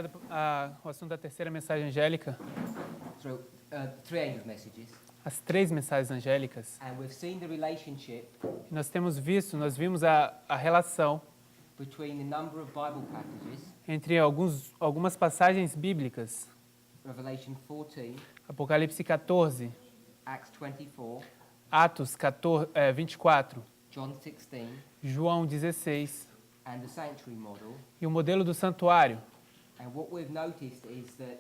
obrigado. O assunto da terceira mensagem angélica, Three angel messages, as três mensagens angélicas. and we've seen the relationship Nós vimos a relação between the number of Bible passages, entre algumas passagens bíblicas, Revelation 14, Apocalipse 14, Acts 24, Atos 24, John 16, João 16 and the sanctuary model. e o modelo do santuário. And what we've noticed is that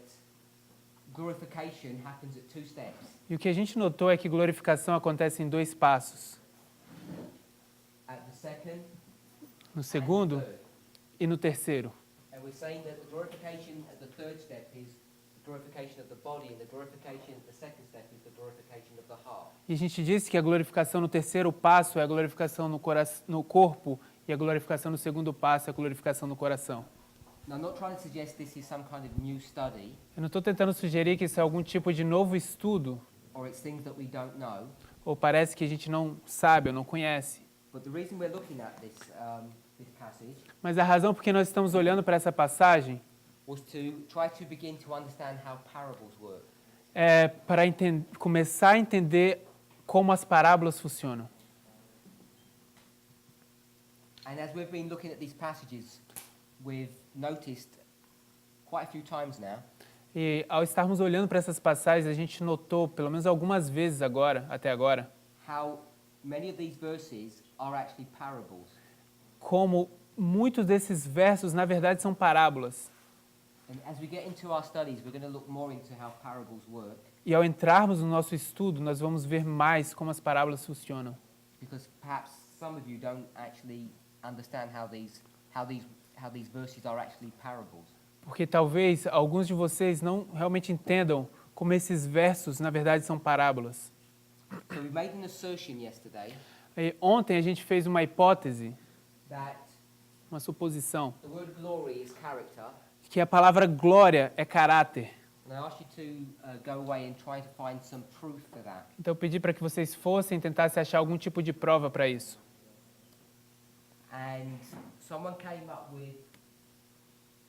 glorification happens at two steps. E o que a gente notou é que glorificação acontece em dois passos, At the second no and segundo the third. e no terceiro. And we're saying that the glorification at the third step is the glorification of the body, and the glorification at the second step is the glorification of the heart. E a gente disse que a glorificação no terceiro passo é a glorificação no corpo e a glorificação no segundo passo é a glorificação no coração. Now, I'm not trying to suggest this is some kind of new study, Eu não estou tentando sugerir que isso é algum tipo de novo estudo, or it's things that we don't know. ou parece que a gente não sabe ou não conhece. But the reason we're looking at this passage Mas a razão por que nós estamos olhando para essa passagem was to try to begin to understand how parables work. é para começar a entender como as parábolas funcionam. And as we've been looking at these passages, we've noticed quite a few times now E ao estarmos olhando para essas passagens, a gente notou, pelo menos algumas vezes até agora, how many of these verses are actually parables. como muitos desses versos, na verdade, são parábolas. And as we get into our studies, we're going to look more into how parables work, E ao entrarmos no nosso estudo, nós vamos ver mais como as parábolas funcionam. because perhaps some of you don't actually understand how these verses are actually parables. Porque talvez alguns de vocês não realmente entendam como esses versos, na verdade, são parábolas. So we made an assertion yesterday E ontem a gente fez uma hipótese, that uma suposição, the word glory is character, que a palavra glória é caráter. and I asked you to go away and try to find some proof for that. Então eu pedi para que vocês fossem e tentassem achar algum tipo de prova para isso. And someone came up with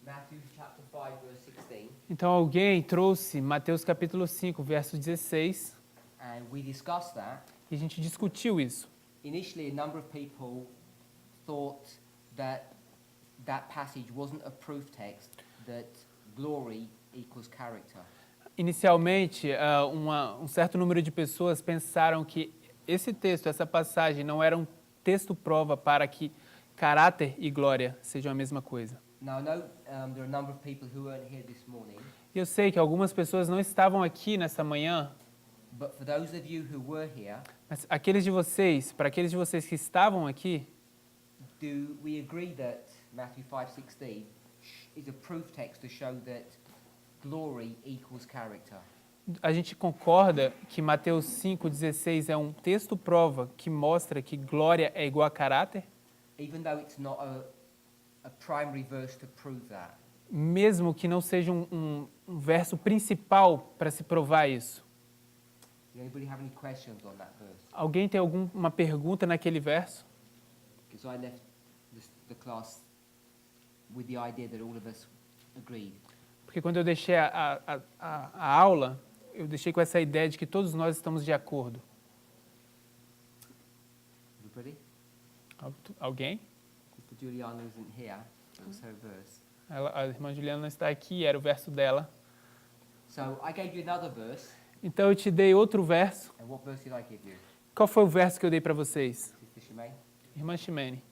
Matthew chapter 5 verse 16, Então alguém trouxe Mateus capítulo 5, verso 16, and we discussed that. e a gente discutiu isso. Initially, a number of people thought that that passage wasn't a proof text that glory equals character. Inicialmente, um certo número de pessoas pensaram que esse texto, essa passagem, não era um texto prova para que caráter e glória sejam a mesma coisa. Now, I know there are a number of people who weren't here this morning, E eu sei que algumas pessoas não estavam aqui nessa manhã, but for those of you who were here, mas para aqueles de vocês que estavam aqui, do we agree that Matthew 5:16 is a proof text to show that glory equals character? a gente concorda que Mateus 5,16 é um texto prova que mostra que glória é igual a caráter? Even though it's not a primary verse to prove that. Mesmo que não seja um verso principal para se provar isso. Does anybody have any questions on that verse? Alguém tem alguma pergunta naquele verso? Because I left the class with the idea that all of us agreed. Porque quando eu deixei a aula, eu deixei com essa ideia de que todos nós estamos de acordo. Everybody? Alguém? Sister Juliana isn't here. It was her verse. A irmã Juliana não está aqui, era o verso dela. So I gave you another verse. Então eu te dei outro verso. And what verse did I give you? Qual foi o verso que eu dei para vocês? Sister Shemaine? Irmã Ximene.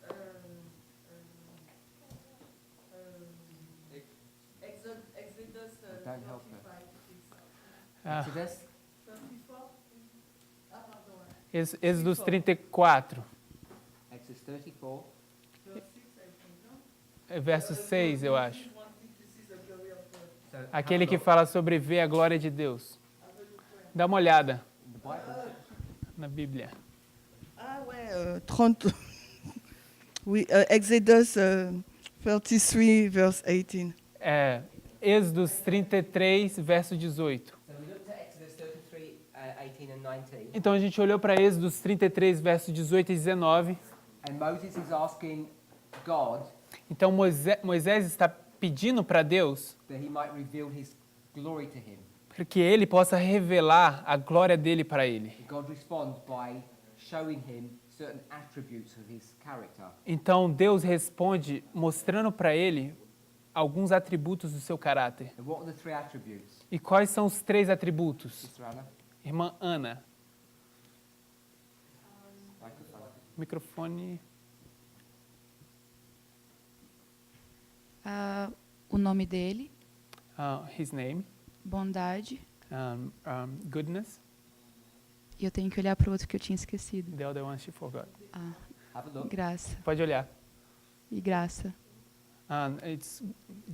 Exodus Don't help her. 35. Ah, Exodus? 34? Ah, pardon. Êxodos 34, Exodus 34. Verse 6, I think, no? verso 6, eu acho. This one thing to see the glory of God. So Aquele have que a look. fala sobre ver a glória de Deus. Have a look where? Dá uma olhada In the Bible. na Bíblia. Ah ouais, 30. Oui, Exodus 33, verse 18. É, Êxodos 33, verso 18. So we looked at Exodus 33, 18 and 19. Então a gente olhou para Êxodos 33, verso 18 e 19. And Moses is asking God Então Moisés está pedindo para Deus that he might reveal his glory to him. para que ele possa revelar a glória dele para ele. And God responds by showing him certain attributes of his character. Então Deus responde mostrando para ele alguns atributos do seu caráter. And what are the three attributes, E quais são os 3 atributos? Sister Anna? Irmã Ana, Microphone. microfone. O nome dele, His name, bondade. goodness, E eu tenho que olhar para o outro que eu tinha esquecido. the other one she forgot. Have a look. Graça. Pode olhar. E graça. It's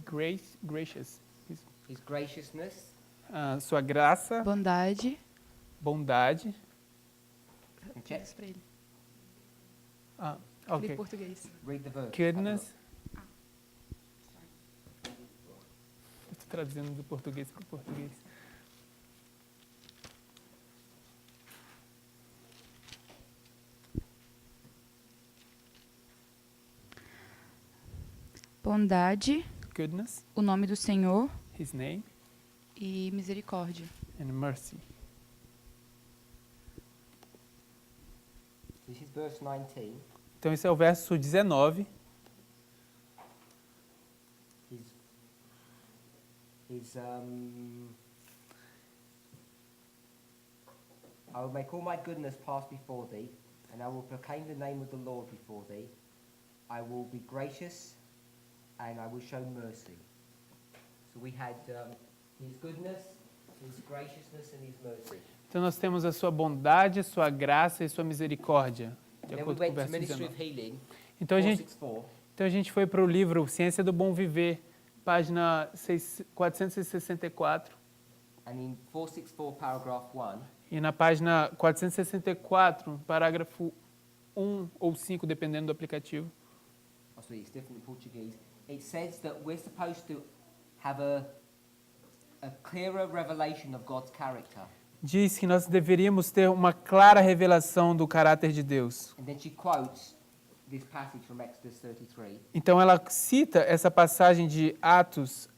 gracious. His graciousness, Sua graça, Bondade. bondade. check. Diz pra ele. Fale Ok. português. Read the verse. Goodness. Estou traduzindo do português para o português. Bondade, Goodness, o nome do Senhor His name, e misericórdia. and mercy. This is verse 19. Então esse é o verso 19. I will make all my goodness pass before thee, and I will proclaim the name of the Lord before thee. I will be gracious, and I will show mercy. So we had his goodness, his graciousness, and his mercy. Então nós temos a sua bondade, sua graça e sua misericórdia, de Then we acordo com o went to verso Ministry 19. of Healing, Então a gente 464. Então a gente foi para o livro Ciência do Bom Viver, página 464. And in 464, paragraph 1, E na página 464, parágrafo 1 ou 5, dependendo do aplicativo, obviously it's different in Portuguese, it says that we're supposed to have a clearer revelation of God's character. diz que nós deveríamos ter uma clara revelação do caráter de Deus. And then she quotes this passage from Exodus 33. Então ela cita essa passagem de Atos,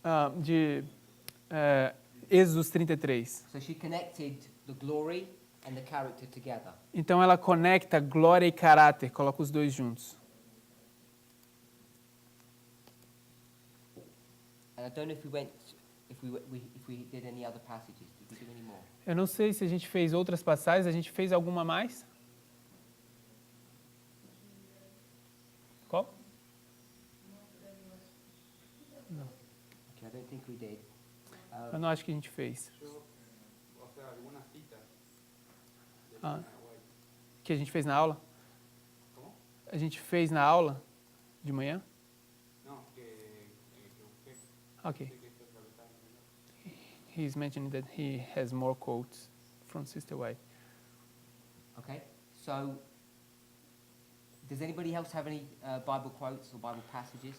Êxodo 33. So she connected the glory and the character together. Então ela conecta glória e caráter, coloca os dois juntos. And I don't know if we went, if we did any other passages. Did we do any more? Eu não sei se a gente fez outras passagens, a gente fez alguma mais? Qual? Okay, I don't think we did. Eu não acho que a gente fez. Que a gente fez na aula? A gente fez na aula de manhã? Ok. He's mentioning that he has more quotes from Sister White. Okay, so does anybody else have any Bible quotes or Bible passages?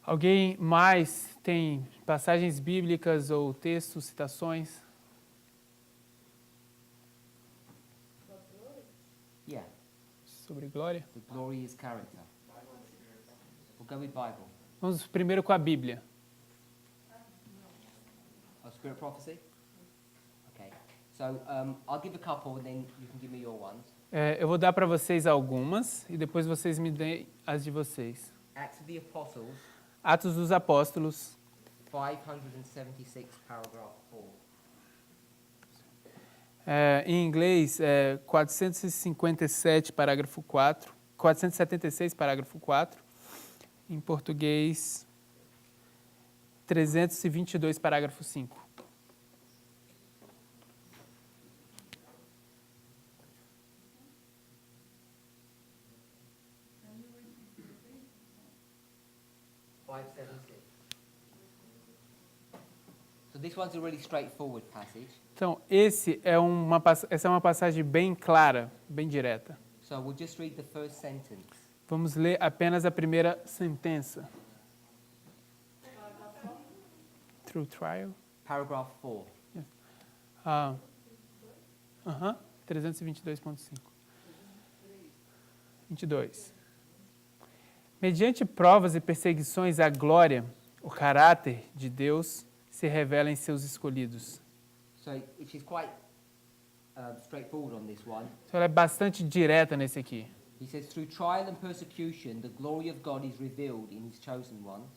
Alguém mais tem passagens bíblicas ou textos, citações? Yeah, Sobre glória? the glory is character. We'll go with Bible. Vamos primeiro com a Bíblia. Oh, spirit prophecy? Okay, so I'll give a couple and then you can give me your ones. Eu vou dar para vocês algumas e depois vocês me deem as de vocês. Acts of the Apostles, Atos dos Apóstolos, 576, paragraph 4. em inglês, 457, parágrafo 4. 476, parágrafo 4. Em português, 322, parágrafo 5. So this one's a really straightforward passage. Então, essa é uma passagem bem clara, bem direta. So we'll just read the first sentence. Vamos ler apenas a primeira sentença. Through trial. Paragraph 4. 322.5. 22. Mediante provas e perseguições à glória, O caráter de Deus se revela em seus escolhidos. So it is quite straightforward on this one. Então ela é bastante direta nesse aqui. He says, through trial and persecution, the glory of God is revealed in his chosen ones.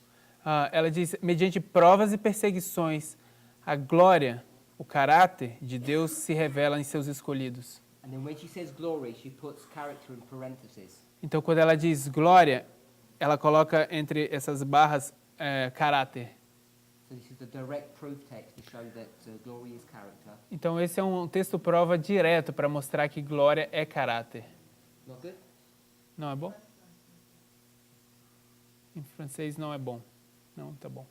Ela diz, mediante provas e perseguições, a glória, o caráter de Deus se revela em seus escolhidos. And then when she says glory, she puts character in parentheses. Então, quando ela diz glória, ela coloca entre essas barras caráter. So this is the direct proof text to show that glory is character. Então, esse é um texto prova direto para mostrar que glória é caráter. Not good? Não é bom? Em francês não é bom. Não, tá bom.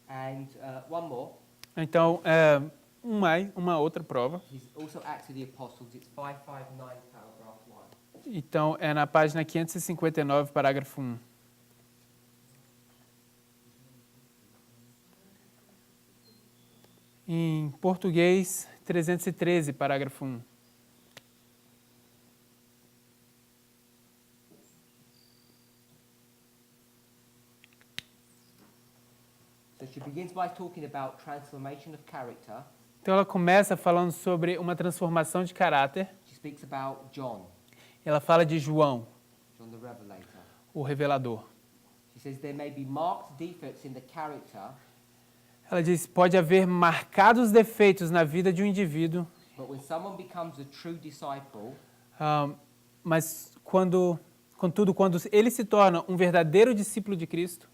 And one more. Então, uma outra prova. Is also Acts of the Apostles. It's 559, paragraph 1. Então, é na página 559, parágrafo 1. Em português, 313, parágrafo 1. So she begins by talking about transformation of character. Então, ela começa falando sobre uma transformação de caráter. She speaks about John, Ela fala de João, John the Revelator. o revelador. She says there may be marked defects in the character, Ela diz, pode haver marcados defeitos na vida de um indivíduo, but when someone becomes a true disciple, mas contudo, quando ele se torna um verdadeiro discípulo de Cristo,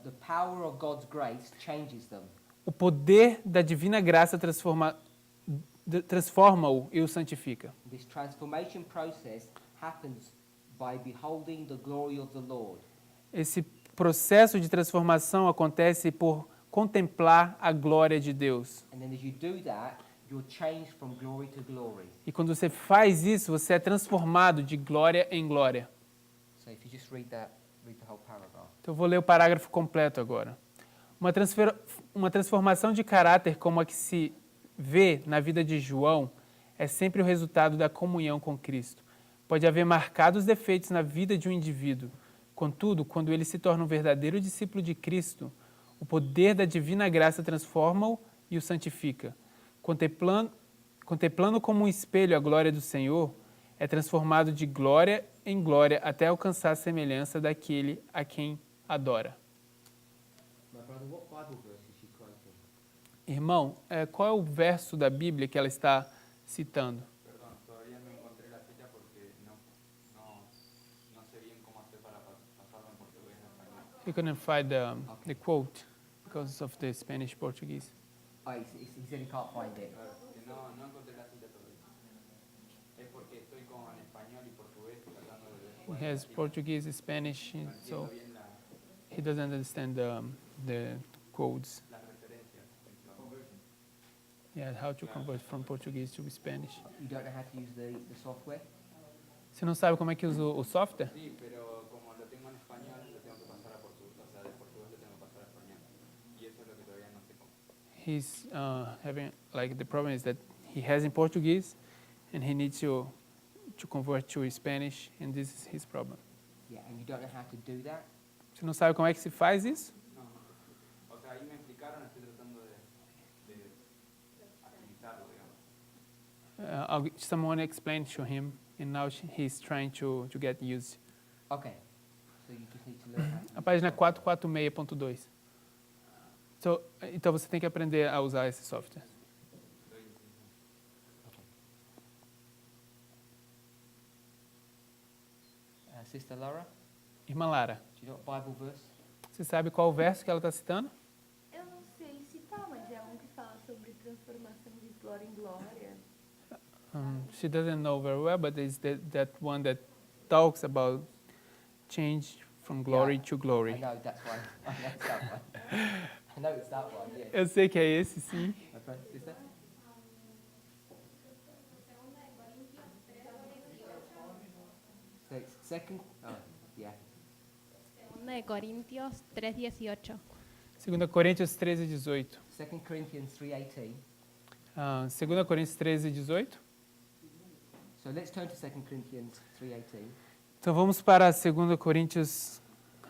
the power of God's grace changes them. o poder da divina graça transforma-o e o santifica. This transformation process happens by beholding the glory of the Lord. Esse processo de transformação acontece por contemplar a glória de Deus. And then as you do that, you're changed from glory to glory. E quando você faz isso, você é transformado de glória em glória. So if you just read the whole paragraph. Então, eu vou ler o parágrafo completo agora. Uma transformação de caráter como a que se vê na vida de João é sempre o resultado da comunhão com Cristo. Pode haver marcados defeitos na vida de um indivíduo. Contudo, quando ele se torna um verdadeiro discípulo de Cristo, o poder da divina graça transforma-o e o santifica. Contemplando como um espelho a glória do Senhor, é transformado de glória em glória até alcançar a semelhança daquele a quem adora. My brother, what Bible verse is she quoting? Irmão, qual é o verso da Bíblia que ela está citando? Perdón, todavía no encontré la cita porque no sé bien cómo hacer para pasarlo en portugués a español. You couldn't find the quote because of the Spanish Portuguese. Oh, he said he can't find it. Que no encontré la cita todavía. Es porque estoy con español y portugués tratando de ver He has Portuguese, Spanish, no so entiendo bien he doesn't understand the codes. las referencias. Yeah, how to convert from Portuguese to Spanish. You don't know how to use the software? Você não sabe como é que usa o software? Sí, pero como lo tengo en español, lo tengo que pasar a portugués, o sea, de portugués lo tengo que pasar a español. Y eso es lo que todavía no sé cómo. He's having, like, the problem is that he has in Portuguese and he needs to convert to Spanish, and this is his problem. Yeah, and you don't know how to do that? Você não sabe como é que se faz isso? No, o sea, ahí me explicaron, estoy tratando de agilizarlo, digamos. Someone explained to him, and now he's trying to get used. Okay. So you just need to learn how to A página 446.2. Então você tem que aprender a usar esse software. Sister Laura, Irmã Lara, do you know what Bible verse? você sabe qual o verso que ela está citando? Eu não sei citar, mas é um que fala sobre transformação de glória em glória. She doesn't know very well, but it's that one that talks about change from glory to I glory. know that's one. I know it's that one. I know it's that one, yeah. Eu sei que é esse, sim. My friend, sister? So it's second, yeah. 2 Corintios 3:18. 2 Coríntios 13:18. 2 Corinthians 3:18. 2 Coríntios 13:18. So let's turn to 2 Corinthians 3:18. Então vamos para 2 Coríntios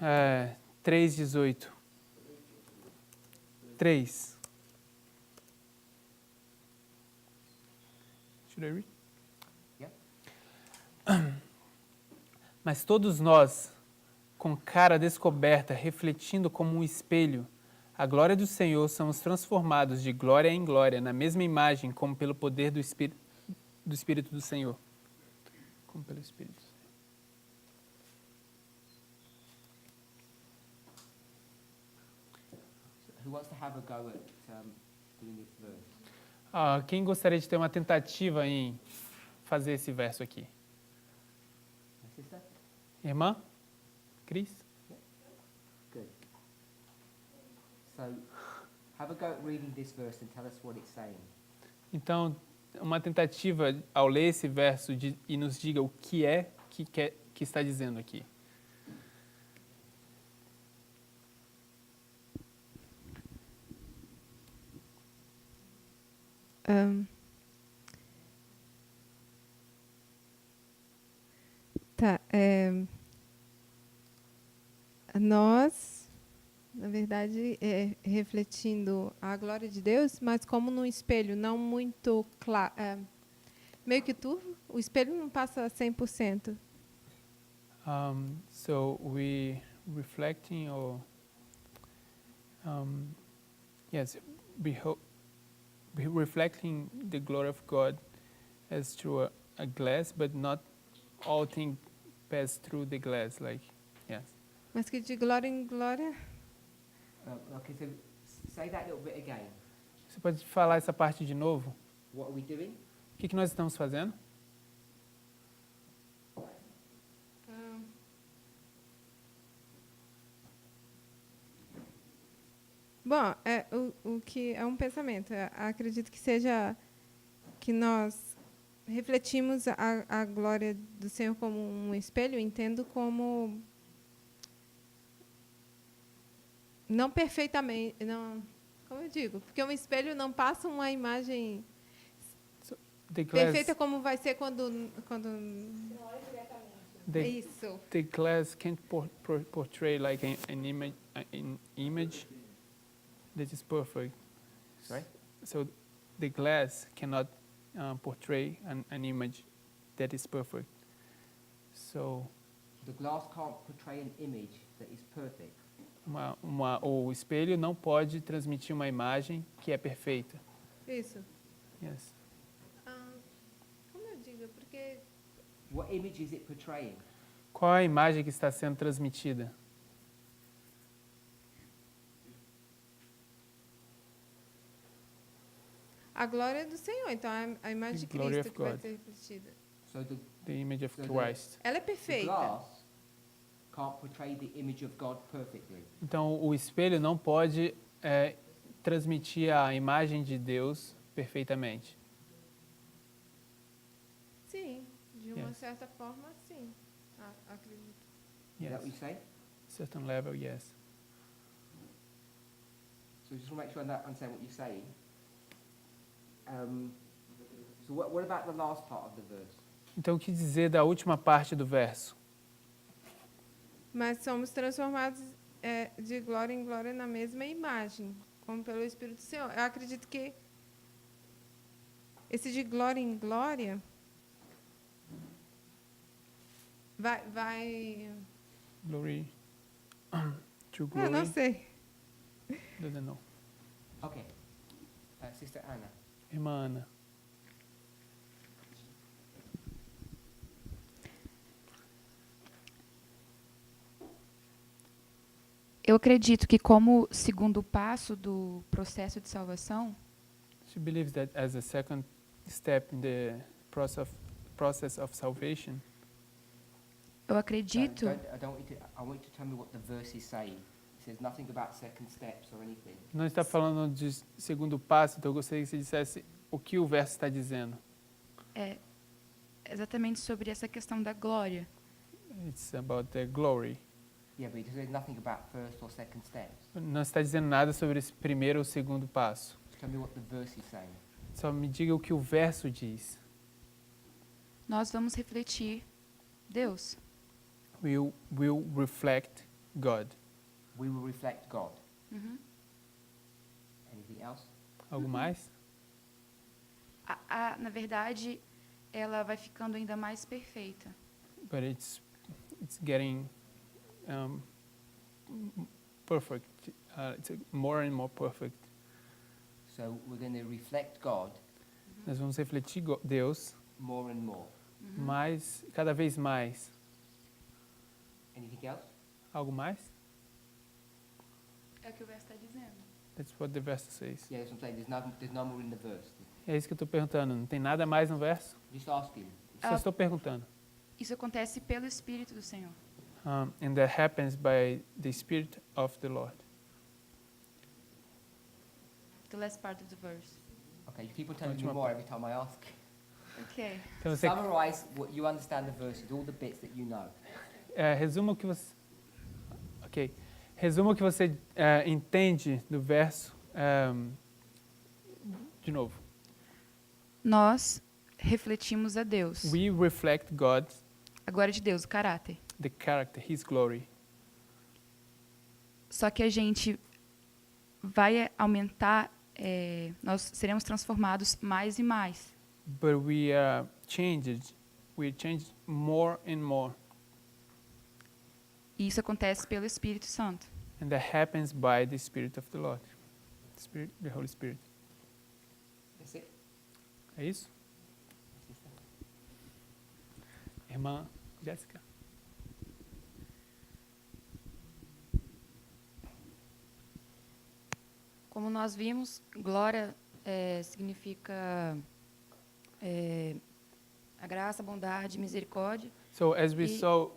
3:18. 3. Should I read? Yeah. Mas todos nós, com cara descoberta, refletindo como um espelho a glória do Senhor, somos transformados de glória em glória, na mesma imagem, como pelo poder do Espírito do Senhor. Como pelo Espírito do Senhor. Who wants to have a go at doing this verse? Quem gostaria de ter uma tentativa em fazer esse verso aqui? My sister? Irmã? Cris? Good. So, have a go at reading this verse and tell us what it's saying. Então, uma tentativa ao ler esse verso e nos diga o que é que está dizendo aqui. Nós, na verdade, refletindo a glória de Deus, mas como num espelho não muito claro, meio que turvo, o espelho não passa 100%. So we reflecting or yes, we reflecting the glory of God as through a glass, but not all things pass through the glass. Like yes. Mas que de glória em glória. Okay, so say that little bit again. Você pode falar essa parte de novo? What are we doing? O que nós estamos fazendo? Bom, o que é um pensamento. Acredito que seja que nós refletimos a glória do Senhor como um espelho. Entendo como não perfeitamente, não, como eu digo, porque um espelho não passa uma imagem perfeita como vai ser quando isso. The glass can't portray like an image that is perfect. Sorry? So the glass cannot portray an image that is perfect. So The glass can't portray an image that is perfect. o espelho não pode transmitir uma imagem que é perfeita. Isso. Yes. Como eu digo, porque What image is it portraying? Qual a imagem que está sendo transmitida? a glória do Senhor, então a imagem de The glory Cristo of que vai God. ser refletida. So The image of So the- Christ. Ela é the perfeita. glass can't portray the image of God perfectly. Então, o espelho não pode transmitir a imagem de Deus perfeitamente. Sim, de uma Yes. certa forma, sim. Acredito. Is that what you Yes. say? Certain level, yes. So just want to make sure I understand what you're saying. So what about the last part of the verse? Então, o que dizer da última parte do verso? Mas somos transformados de glória em glória na mesma imagem, como pelo Espírito do Senhor. Eu acredito que esse de glória em glória vai Glory to eu glory. não sei. Doesn't know. Okay. Sister Anna. Irmã Ana. Eu acredito que como segundo passo do processo de salvação, She believes that as a second step in the process of salvation, eu acredito, I want you to tell me what the verse is saying. It says nothing about second steps or anything. não está falando de segundo passo, então eu gostaria que você dissesse o que o verso está dizendo. é exatamente sobre essa questão da glória. It's about the glory. Yeah, but it says nothing about first or second steps. Não está dizendo nada sobre esse primeiro ou segundo passo. Just tell me what the verse is saying. Só me diga o que o verso diz. Nós vamos refletir Deus. Will reflect God. We will reflect God. Uhum. Anything else? Algo mais? Na verdade, ela vai ficando ainda mais perfeita. But it's getting perfect. It's more and more perfect. So we're going to reflect God Nós vamos refletir Deus more and more. mais, cada vez mais. Anything else? Algo mais? É o que o verso está dizendo. That's what the verse says. Yeah, that's what I'm saying. There's no more in the verse. É isso que eu estou perguntando. Não tem nada mais no verso? Just ask him. Só estou perguntando. Isso acontece pelo Espírito do Senhor. And that happens by the Spirit of the Lord. The last part of the verse. Okay, you keep on telling me Última more parte. every time I ask. Ok. Então você Summarize what you understand the verses, all the bits that you know. resuma o que você. Ok. Resuma o que você entende do verso. De novo. Nós refletimos a Deus. We reflect God, A glória de Deus, o caráter. the character, His glory. Só que a gente vai aumentar, nós seremos transformados mais e mais. But we are changed. We change more and more. E isso acontece pelo Espírito Santo. And that happens by the Spirit of the Lord. The Holy Spirit. That's it. É isso? Irmã Jéssica. Como nós vimos, glória significa a graça, a bondade, misericórdia. So as we E- saw,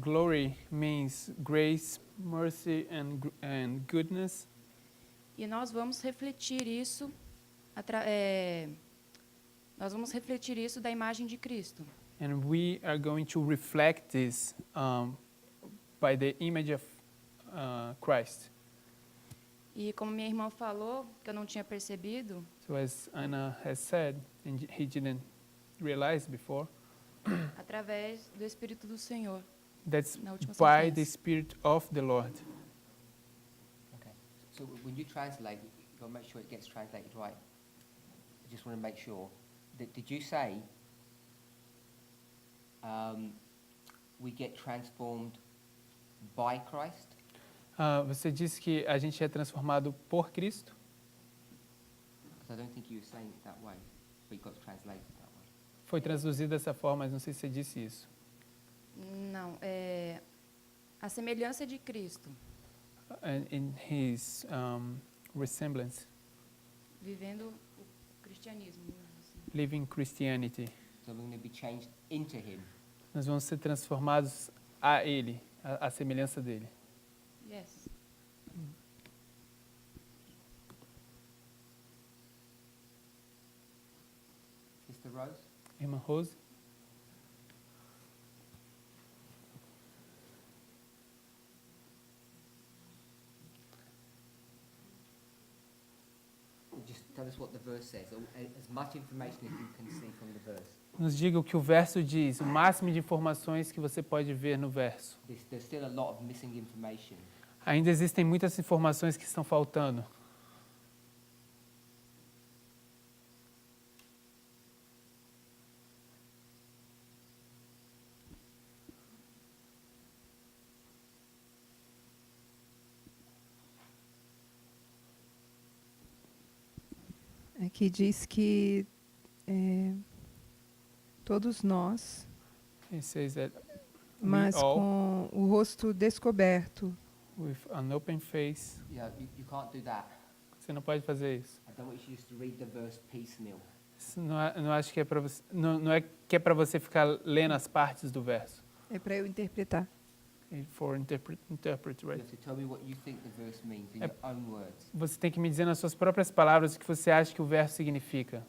glory means grace, mercy, and goodness. E nós vamos refletir isso, nós vamos refletir isso da imagem de Cristo. And we are going to reflect this by the image of Christ. E como minha irmã falou, que eu não tinha percebido, So as Anna has said, and he didn't realize before, através do Espírito do Senhor. that's Na última by the sentença. Spirit of the Lord. Okay. So when you translate, you've got to make sure it gets translated right. I just want to make sure. Did you say we get transformed by Christ? Você disse que a gente é transformado por Cristo? Because I don't think you were saying it that way, but you got to translate it that way. Foi traduzido dessa forma, mas não sei se você disse isso. Não, a semelhança de Cristo, And in His resemblance, vivendo o cristianismo. Assim. living Christianity. So we're going to be changed into Him. Nós vamos ser transformados a Ele, a semelhança dele. Yes. Sister Rose? Irmã Rose? Just tell us what the verse says, as much information as you can see from the verse. Nos diga o que o verso diz, o máximo de informações que você pode ver no verso. There's still a lot of missing information. Ainda existem muitas informações que estão faltando. Aqui diz que todos nós, It says that mas all, com o rosto descoberto, with an open face, Yeah, you can't do that. você não pode fazer isso. I don't want you just to read the verse piecemeal. Isso não acho que é para você, não é que é para você ficar lendo as partes do verso. é para eu interpretar. For interpret, You right? have to tell me what you think the verse means in your own words. Você tem que me dizer nas suas próprias palavras o que você acha que o verso significa.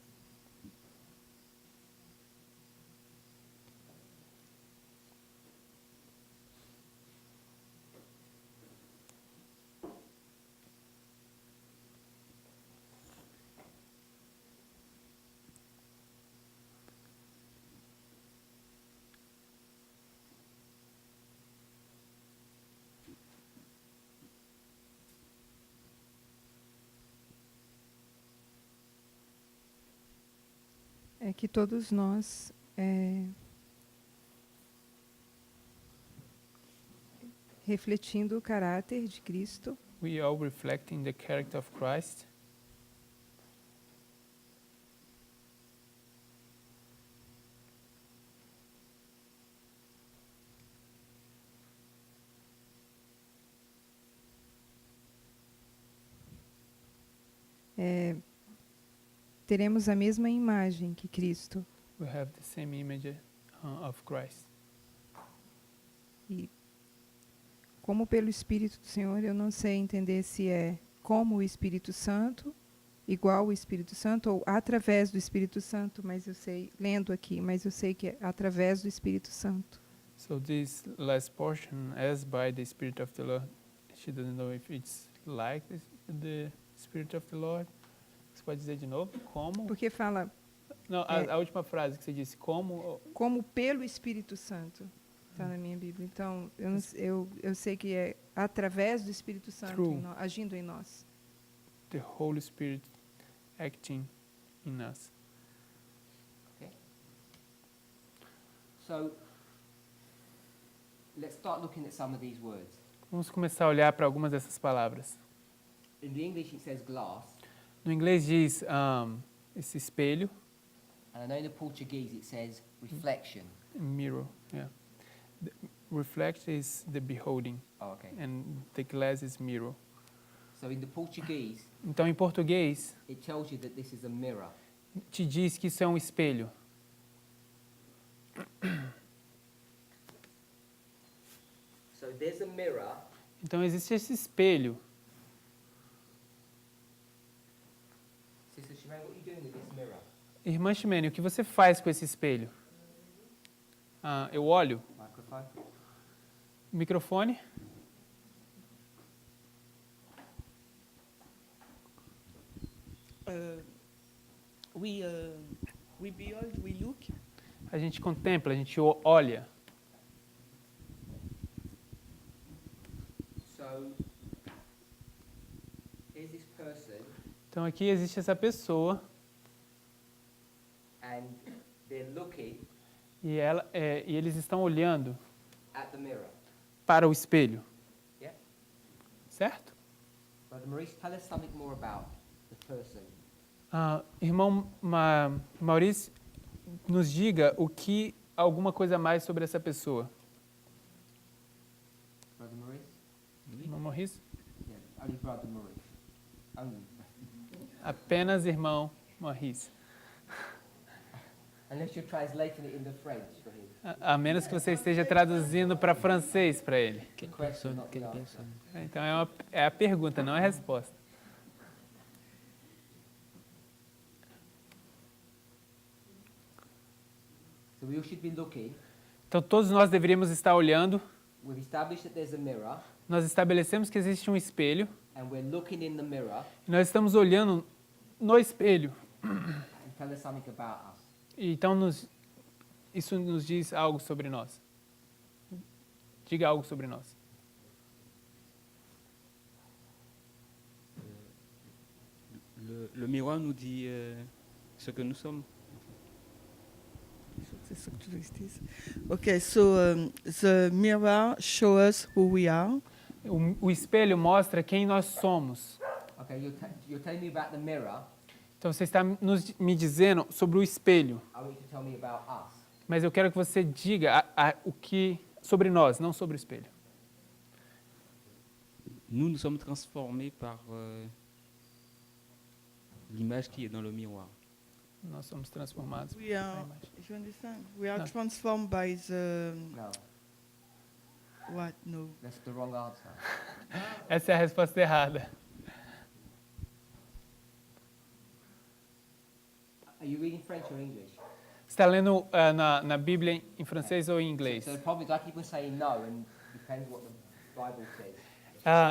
que todos nós refletindo o caráter de Cristo, we all reflecting the character of Christ, teremos a mesma imagem que Cristo. we have the same image of Christ. E como pelo Espírito do Senhor, eu não sei entender se é como o Espírito Santo, igual o Espírito Santo, ou através do Espírito Santo, mas eu sei, lendo aqui, mas eu sei que é através do Espírito Santo. So this last portion, as by the Spirit of the Lord, she doesn't know if it's like the Spirit of the Lord. Você pode dizer de novo? Como? Porque fala Não, a última frase que você disse, como... como pelo Espírito Santo, está na minha Bíblia. Então, eu sei que é através do Espírito Santo, True. agindo em nós. The Holy Spirit acting in us. Okay. So, let's start looking at some of these words. Vamos começar a olhar para algumas dessas palavras. In the English, it says glass, No inglês diz esse espelho, and I know in the Portuguese it says reflection. mirror. Yeah. The reflect is the beholding, Oh, okay. and the glass is mirror. So in the Portuguese, Então, em português, it tells you that this is a mirror. te diz que isso é um espelho. So there's a mirror, Então, existe esse espelho. Sister Shemaine, what are you doing with this mirror? Irmã Ximene, o que você faz com esse espelho? Eu olho. Microphone. Microfone. We behold, we look. A gente contempla, a gente olha. So here's this person, Então, aqui existe essa pessoa and they're looking e eles estão olhando at the mirror. para o espelho. Yeah? Certo? Brother Maurice, tell us something more about the person. Irmão Maurício, nos diga alguma coisa a mais sobre essa pessoa. Brother Maurice? Irmão Maurício? Yeah, only Brother Maurice. Only. Apenas irmão Maurício. Unless you're translating it into French for him. A menos que você esteja traduzindo para francês para ele. The question, not the answer. Então, é a pergunta, não é a resposta. So we all should be looking. Então, todos nós deveríamos estar olhando. We've established that there's a mirror, Nós estabelecemos que existe um espelho. and we're looking in the mirror, E nós estamos olhando no espelho. and tell us something about us. E então, isso nos diz algo sobre nós. Diga algo sobre nós. Le miroir nous dit ce que nous sommes. C'est ça que tu veux dire. Okay, so the mirror shows us who we are. O espelho mostra quem nós somos. Okay, you're telling me about the mirror. Então, você está me dizendo sobre o espelho. I want you to tell me about us. Mas eu quero que você diga o que sobre nós, não sobre o espelho. Nous sommes transformés par l'image qui est dans le miroir. Nós somos transformados. We are. You understand? We are No. transformed by the No, what? No. that's the wrong answer. Essa é a resposta errada. Are you reading French or English? Você está lendo na Bíblia em francês ou em inglês? So the problem is I keep on saying no, and depends what the Bible says.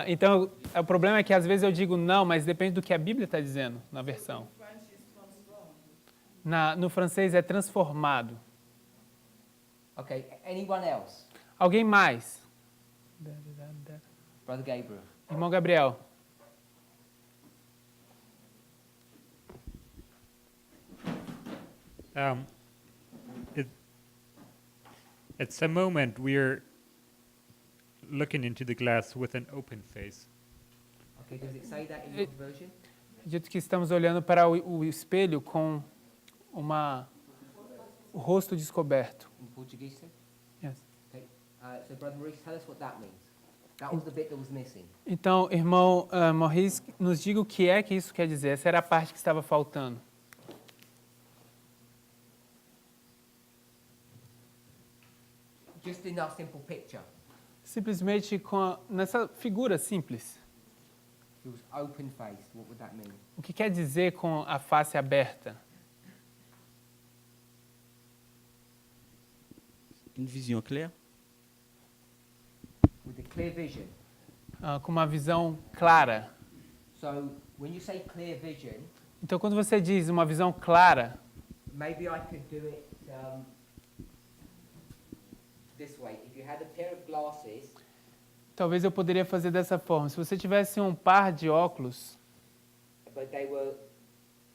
Então, o problema é que às vezes eu digo não, mas depende do que a Bíblia está dizendo na versão. No francês é transformado. Okay, anyone else? Alguém mais? Brother Gabriel. Irmão Gabriel. At some moment, we're looking into the glass with an open face. Okay, does it say that in your version? Dito que estamos olhando para o espelho com o rosto descoberto. In Portuguese, sir? Yes. Okay. So, Brother Maurice, tell us what that means. That was the bit that was missing. Então, irmão Maurice, nos diga o que é que isso quer dizer. Essa era a parte que estava faltando. Just in that simple picture, Simplesmente nessa figura simples. it was open-faced. What would that mean? O que quer dizer com a face aberta? Une vision claire. With a clear vision. Com uma visão clara. So, when you say clear vision, Então, quando você diz uma visão clara, maybe I could do it this way. If you had a pair of glasses, talvez eu poderia fazer dessa forma. Se você tivesse um par de óculos, but they were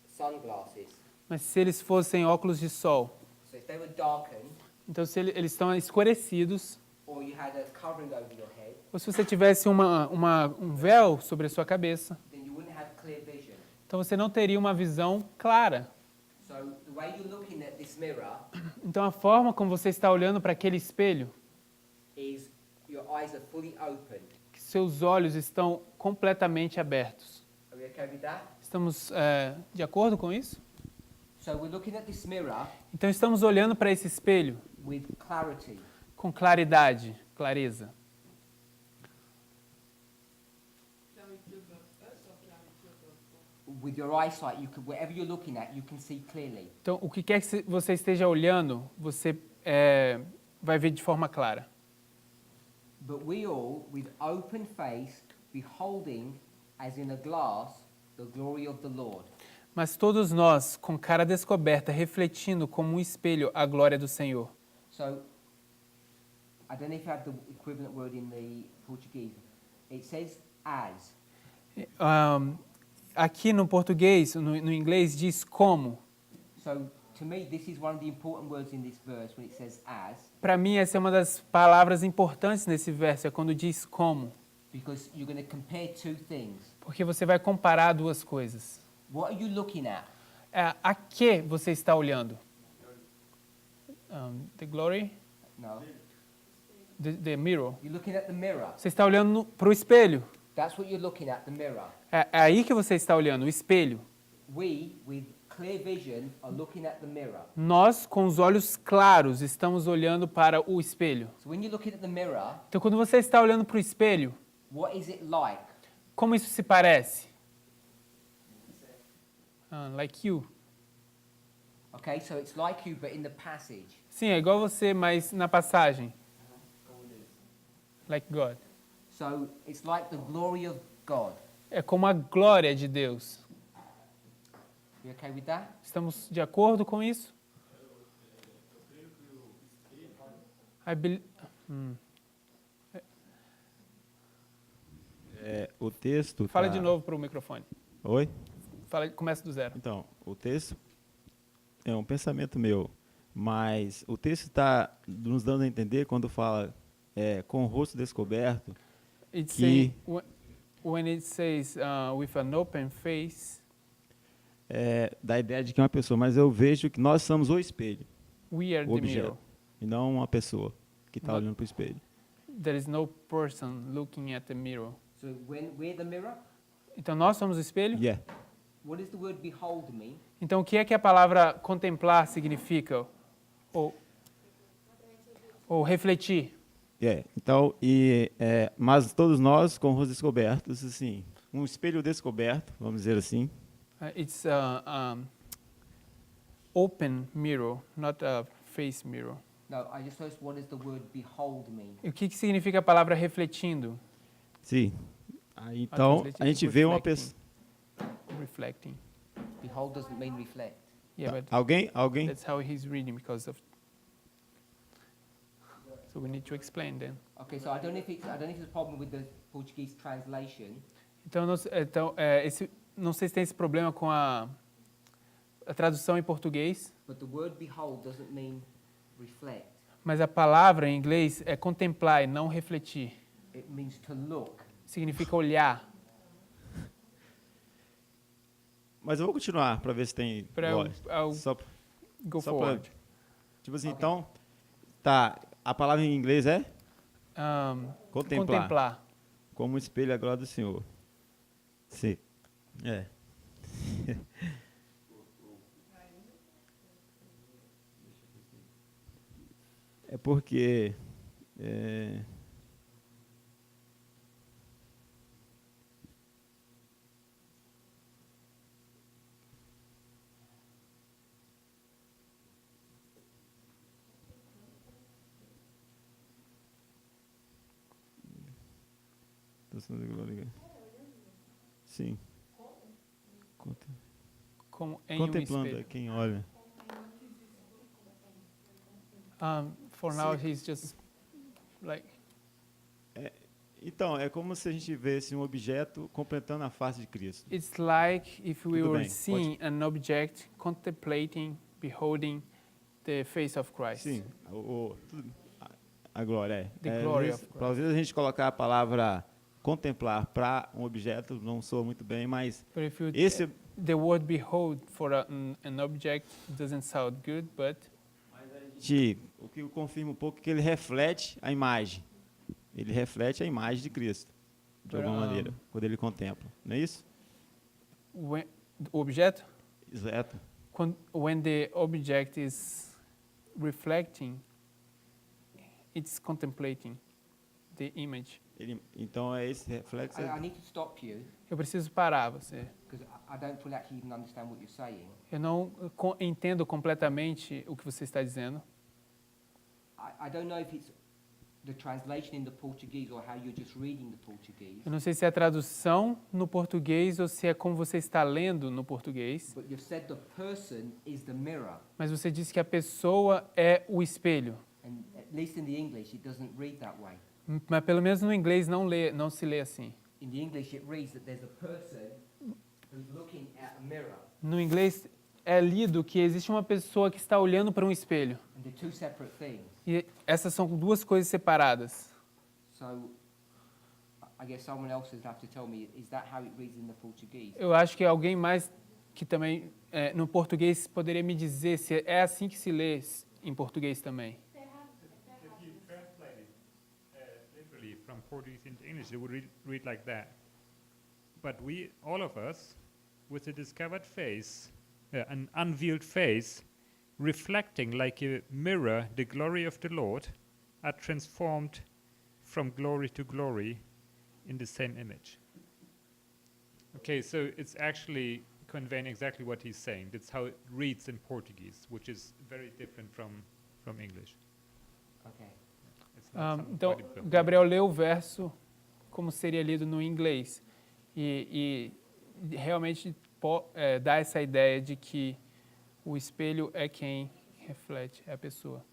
sunglasses. mas se eles fossem óculos de sol, So if they were darkened, então se eles estão escurecidos, or you had a covering over your head, ou se você tivesse um véu sobre a sua cabeça, then you wouldn't have clear vision. então você não teria uma visão clara. So the way you're looking at this mirror Então a forma como você está olhando para aquele espelho, is your eyes are fully open. que seus olhos estão completamente abertos. Are we okay with that? Estamos de acordo com isso? So we're looking at this mirror Então estamos olhando para esse espelho with clarity. com claridade, clareza. Clarity about us or clarity about God? With your eyesight, you can, wherever you're looking at, you can see clearly. Então, o que quer que você esteja olhando, você vai ver de forma clara. But we all, with open face, beholding, as in a glass, the glory of the Lord. Mas todos nós, com cara descoberta, refletindo como um espelho a glória do Senhor. So, I don't know if you have the equivalent word in the Portuguese. It says as. Aqui no português, no inglês, diz como. So, to me, this is one of the important words in this verse when it says as, Para mim, essa é uma das palavras importantes nesse verso, é quando diz como. because you're going to compare two things. Porque você vai comparar duas coisas. What are you looking at? A que você está olhando? The glory? No. The mirror. You're looking at the mirror. Você está olhando para o espelho. That's what you're looking at, the mirror. É aí que você está olhando, o espelho. We, with clear vision, are looking at the mirror. Nós, com os olhos claros, estamos olhando para o espelho. So when you're looking at the mirror, Então, quando você está olhando para o espelho, what is it like? como isso se parece? Like you. Okay, so it's like you, but in the passage. Sim, é igual você, mas na passagem. Like God. So it's like the glory of God. É como a glória de Deus. You okay with that? Estamos de acordo com isso? O texto. Fala de novo para o microfone. Oi? Começa do zero. Então, o texto é um pensamento meu, mas o texto está nos dando a entender quando fala com o rosto descoberto. It's que saying, when it says with an open face, dá a ideia de que é uma pessoa, mas eu vejo que nós somos o espelho, we are o the objeto, mirror. e não uma pessoa que está olhando para o espelho. There is no person looking at the mirror. So when we're the mirror, Então nós somos o espelho? Yeah. what does the word behold mean? Então o que é que a palavra contemplar significa? Ou refletir? Então, mas todos nós com os descobertos, assim, um espelho descoberto, vamos dizer assim. It's open mirror, not a face mirror. No, I just asked what does the word behold mean? E o que significa a palavra refletindo? Sim. Aí, então, a gente vê uma pessoa. Reflecting. Behold doesn't mean reflect. Yeah, but Alguém? that's how he's reading because of. So we need to explain then. Okay, so I don't know if it's a problem with the Portuguese translation. Então, não sei se tem esse problema com a tradução em português, but the word behold doesn't mean reflect. mas a palavra em inglês é contemplar e não refletir. It means to look. Significa olhar. Mas eu vou continuar para ver se tem But I'll voz. Só, go só forward. tipo assim, Ok. então, tá, a palavra em inglês é contemplar. Contemplar. Como um espelho a glória do Senhor. Sim. É. É porque sim. Como em Contemplando um é espelho. quem olha. For now, he's just like... Então, é como se a gente visse um objeto completando a face de Cristo. It's like if we Tudo were bem, seeing an object, contemplating, beholding the face of Christ. Sim, a glória The glory of Christ. Às vezes a gente colocar a palavra contemplar para um objeto não soa muito bem, mas But if you esse the word behold for an object doesn't sound good, but o que confirma um pouco é que ele reflete a imagem. Ele reflete a imagem de Cristo, de alguma maneira, quando ele contempla. Não é isso? o objeto, Exato. when the object is reflecting, it's contemplating the image. Então é esse reflexo. I need to stop you Eu preciso parar você. because I don't fully actually even understand what you're saying. Eu não entendo completamente o que você está dizendo. I don't know if it's the translation in the Portuguese or how you're just reading the Portuguese. Eu não sei se é a tradução no português ou se é como você está lendo no português. But you've said the person is the mirror, Mas você disse que a pessoa é o espelho. and at least in the English it doesn't read that way. Mas pelo menos no inglês não se lê assim. In the English it reads that there's a person who's looking at a mirror, No inglês é lido que existe uma pessoa que está olhando para um espelho. and they're two separate things. E essas são duas coisas separadas. So I guess someone else has have to tell me, is that how it reads in the Portuguese? Eu acho que alguém mais que também no português poderia me dizer se é assim que se lê em português também. If you translate it literally from Portuguese into English, it would read like that. But we, all of us, with a discovered face, an unveiled face, reflecting like a mirror the glory of the Lord, are transformed from glory to glory in the same image. Okay, so it's actually conveying exactly what he's saying. That's how it reads in Portuguese, which is very different from English. Okay. It's not some Então, bodybuilding. Gabriel leu o verso como seria lido no inglês. E realmente dá essa ideia de que o espelho é quem reflete, é a pessoa.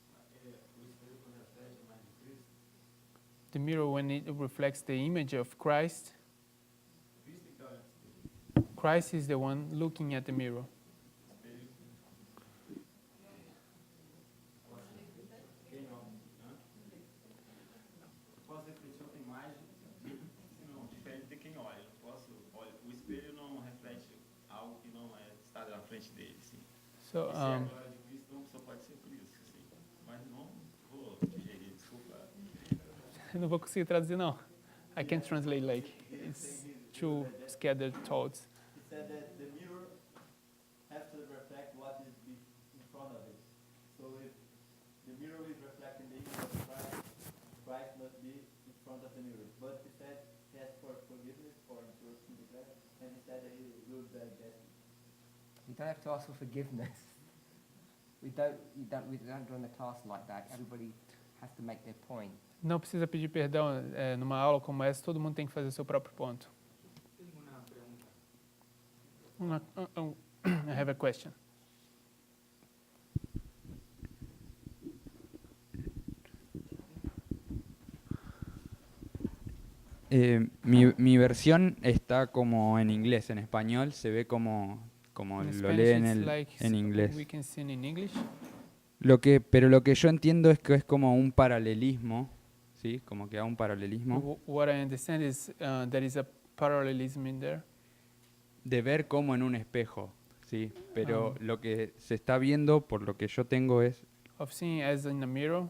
The mirror, when it reflects the image of Christ, Christ is the one looking at the mirror. Posso refletir outra imagem, não, diferente de quem olha. O espelho não reflete algo que não está na frente dele, sim. So, Se é a glória de Cristo, então só pode ser Cristo, sim. Mas não vou digerir, desculpa. eu não vou conseguir traduzir, não. I can't translate like it's two scattered thoughts. He said that the mirror has to reflect what is in front of it. So if the mirror is reflecting the image of Christ, Christ must be in front of the mirror. But he said he asked for forgiveness for interrupting the class, and he said that he will digest it. You don't have to ask for forgiveness. We don't run a class like that. Everybody has to make their point. Não precisa pedir perdão numa aula como essa, todo mundo tem que fazer o seu próprio ponto. Tengo una pregunta. I have a question. Mi versión está como en inglés, en español se ve como como In lo Spanish, lee it's like en inglés. we can sing in English. Pero lo que yo entiendo es que es como un paralelismo, ¿sí? Como que hay un paralelismo What I understand is there is a parallelism in there. de ver como en un espejo, ¿sí? Pero Ah. lo que se está viendo, por lo que yo tengo, es Of seeing as in a mirror,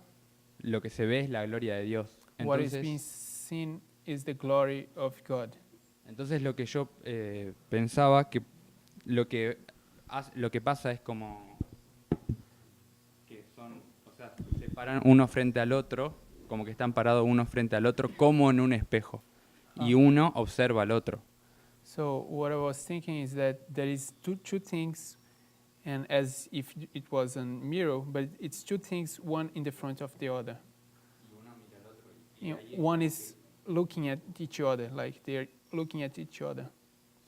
lo que se ve es la gloria de Dios. what is being Entonces, seen is the glory of God. entonces lo que yo pensaba que lo que pasa es como que son, o sea, se paran uno frente al otro, como que están parados uno frente al otro, como en un espejo, y uno observa al otro. So what I was thinking is that there is two things, and as if it was a mirror, but it's two things, one in the front of the other. One is looking at each other, like they're looking at each other.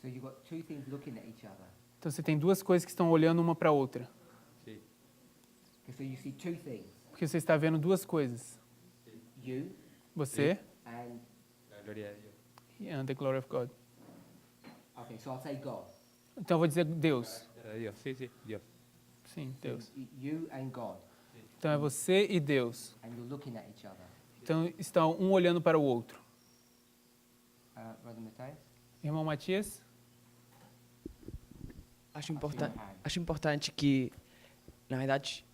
So you've got two things looking at each other. Então você tem duas coisas que estão olhando uma para a outra, Okay, so you see two things. porque você está vendo duas coisas. You Você and... La gloria de Dios. and the glory of God. Okay, so I'll say God. Então eu vou dizer Deus. De Dios, sí, sí, Dios. Sim, Deus. You and God. Então é você e Deus. And you're looking at each other. Então estão um olhando para o outro. Brother Mateus? Irmão Matias? Acho importante que, na verdade,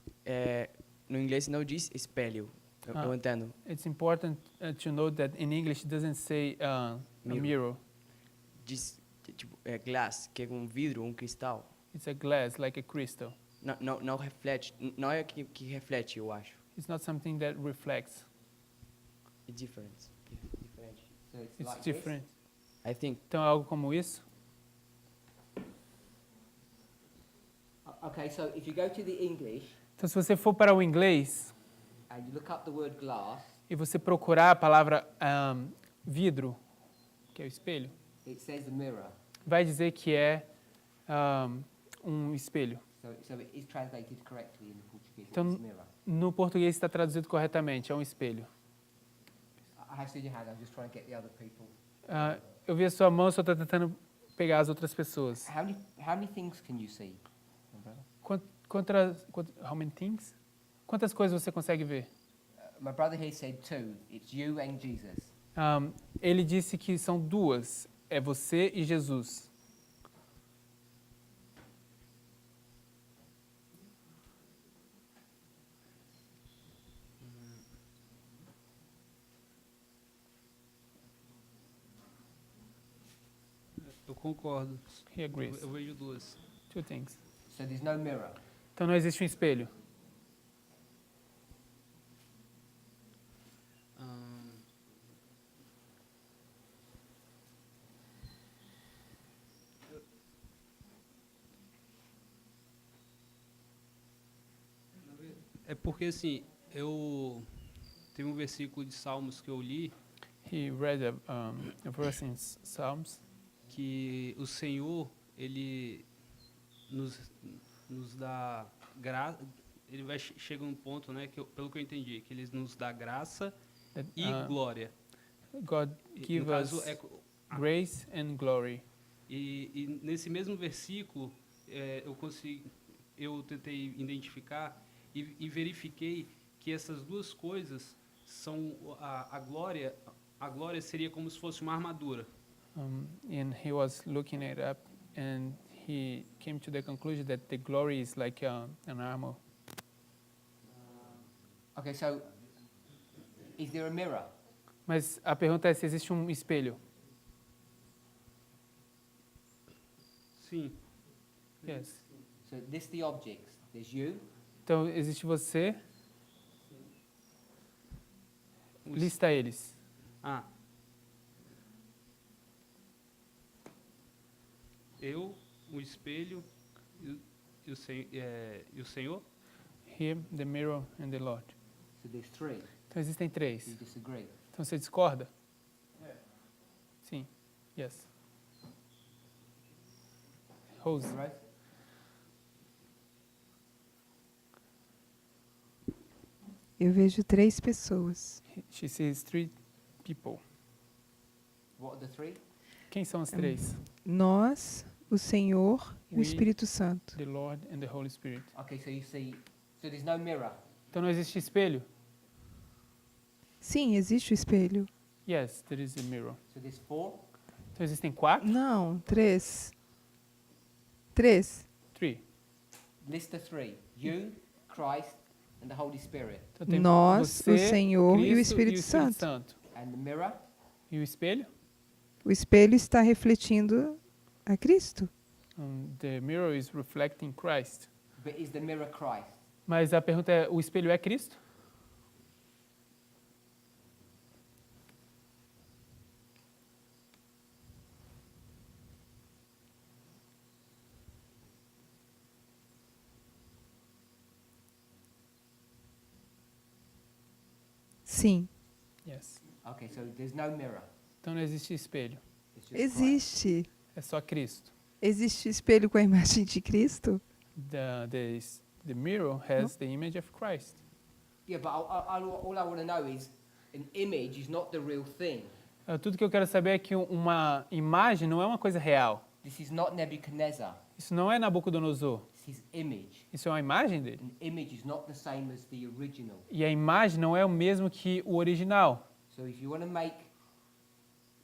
no inglês não diz espelho. Eu entendo. It's important to note that in English it doesn't say a mirror. Diz tipo glass, que é um vidro, um cristal. It's a glass, like a crystal. Não reflete, não é que reflete, eu acho. It's not something that reflects. It's different. Diferente. So it's It's like different. I think. Então é algo como isso. Okay, so if you go to the English Então se você for para o inglês and you look up the word glass, e você procurar a palavra vidro, que é o espelho, it says a mirror. vai dizer que é um espelho. So it is translated correctly in the Portuguese. Então, It's mirror. no português está traduzido corretamente, é um espelho. I have seen your hand. I'm just trying to get the other people. Eu vi a sua mão, só estou tentando pegar as outras pessoas. How many things can you see? How many things? Quantas coisas você consegue ver? My brother here said two. It's you and Jesus. Ele disse que são duas, é você e Jesus. Eu concordo. He agrees. Eu vejo duas. Two things. So there's no mirror. Então não existe um espelho. É porque assim, eu tem um versículo de Salmos que eu li. He read a verse in Psalms. Que o Senhor ele nos dá graça. Ele vai chega um ponto, né, que pelo que eu entendi, que ele nos dá graça e glória. God give no caso, us grace and glory. E nesse mesmo versículo eu tentei identificar e verifiquei que essas duas coisas são a glória. A glória seria como se fosse uma armadura. And he was looking it up, and he came to the conclusion that the glory is like an armor. Okay, so is there a mirror? Mas a pergunta é se existe um espelho. Sim. Yes. So this the objects. There's you. Então existe você. Lista eles. Eu, o espelho e o Senhor. Him, the mirror and the Lord. So there's three. Então existem três. You disagree? Então você discorda? Sim. Yes. Rose. Right? Eu vejo três pessoas. She sees three people. What are the three? Quem são os três? Nós, o Senhor e o We, Espírito Santo. the Lord and the Holy Spirit. Okay, so you see, so there's no mirror. Então não existe espelho? Sim, existe o espelho. Yes, there is a mirror. So there's 4. Então existem 4? Não, 3. 3. 3. List of 3. You, Christ, and the Holy Spirit. Então tem Nós, você, o Senhor e o Cristo Espírito Santo. And the mirror? E o espelho? O espelho está refletindo a Cristo. The mirror is reflecting Christ. But is the mirror Christ? Mas a pergunta é, o espelho é Cristo? Sim, Yes. Okay, so there's no mirror. Então não existe espelho. It's just Christ. existe. É só Cristo. Existe espelho com a imagem de Cristo? The mirror has the image of Christ. Yeah, but all I want to know is an image is not the real thing. Tudo que eu quero saber é que uma imagem não é uma coisa real. This is not Nebuchadnezzar. Isso não é Nabucodonosor. This is image. Isso é uma imagem dele. An image is not the same as the original. E a imagem não é o mesmo que o original. So if you want to make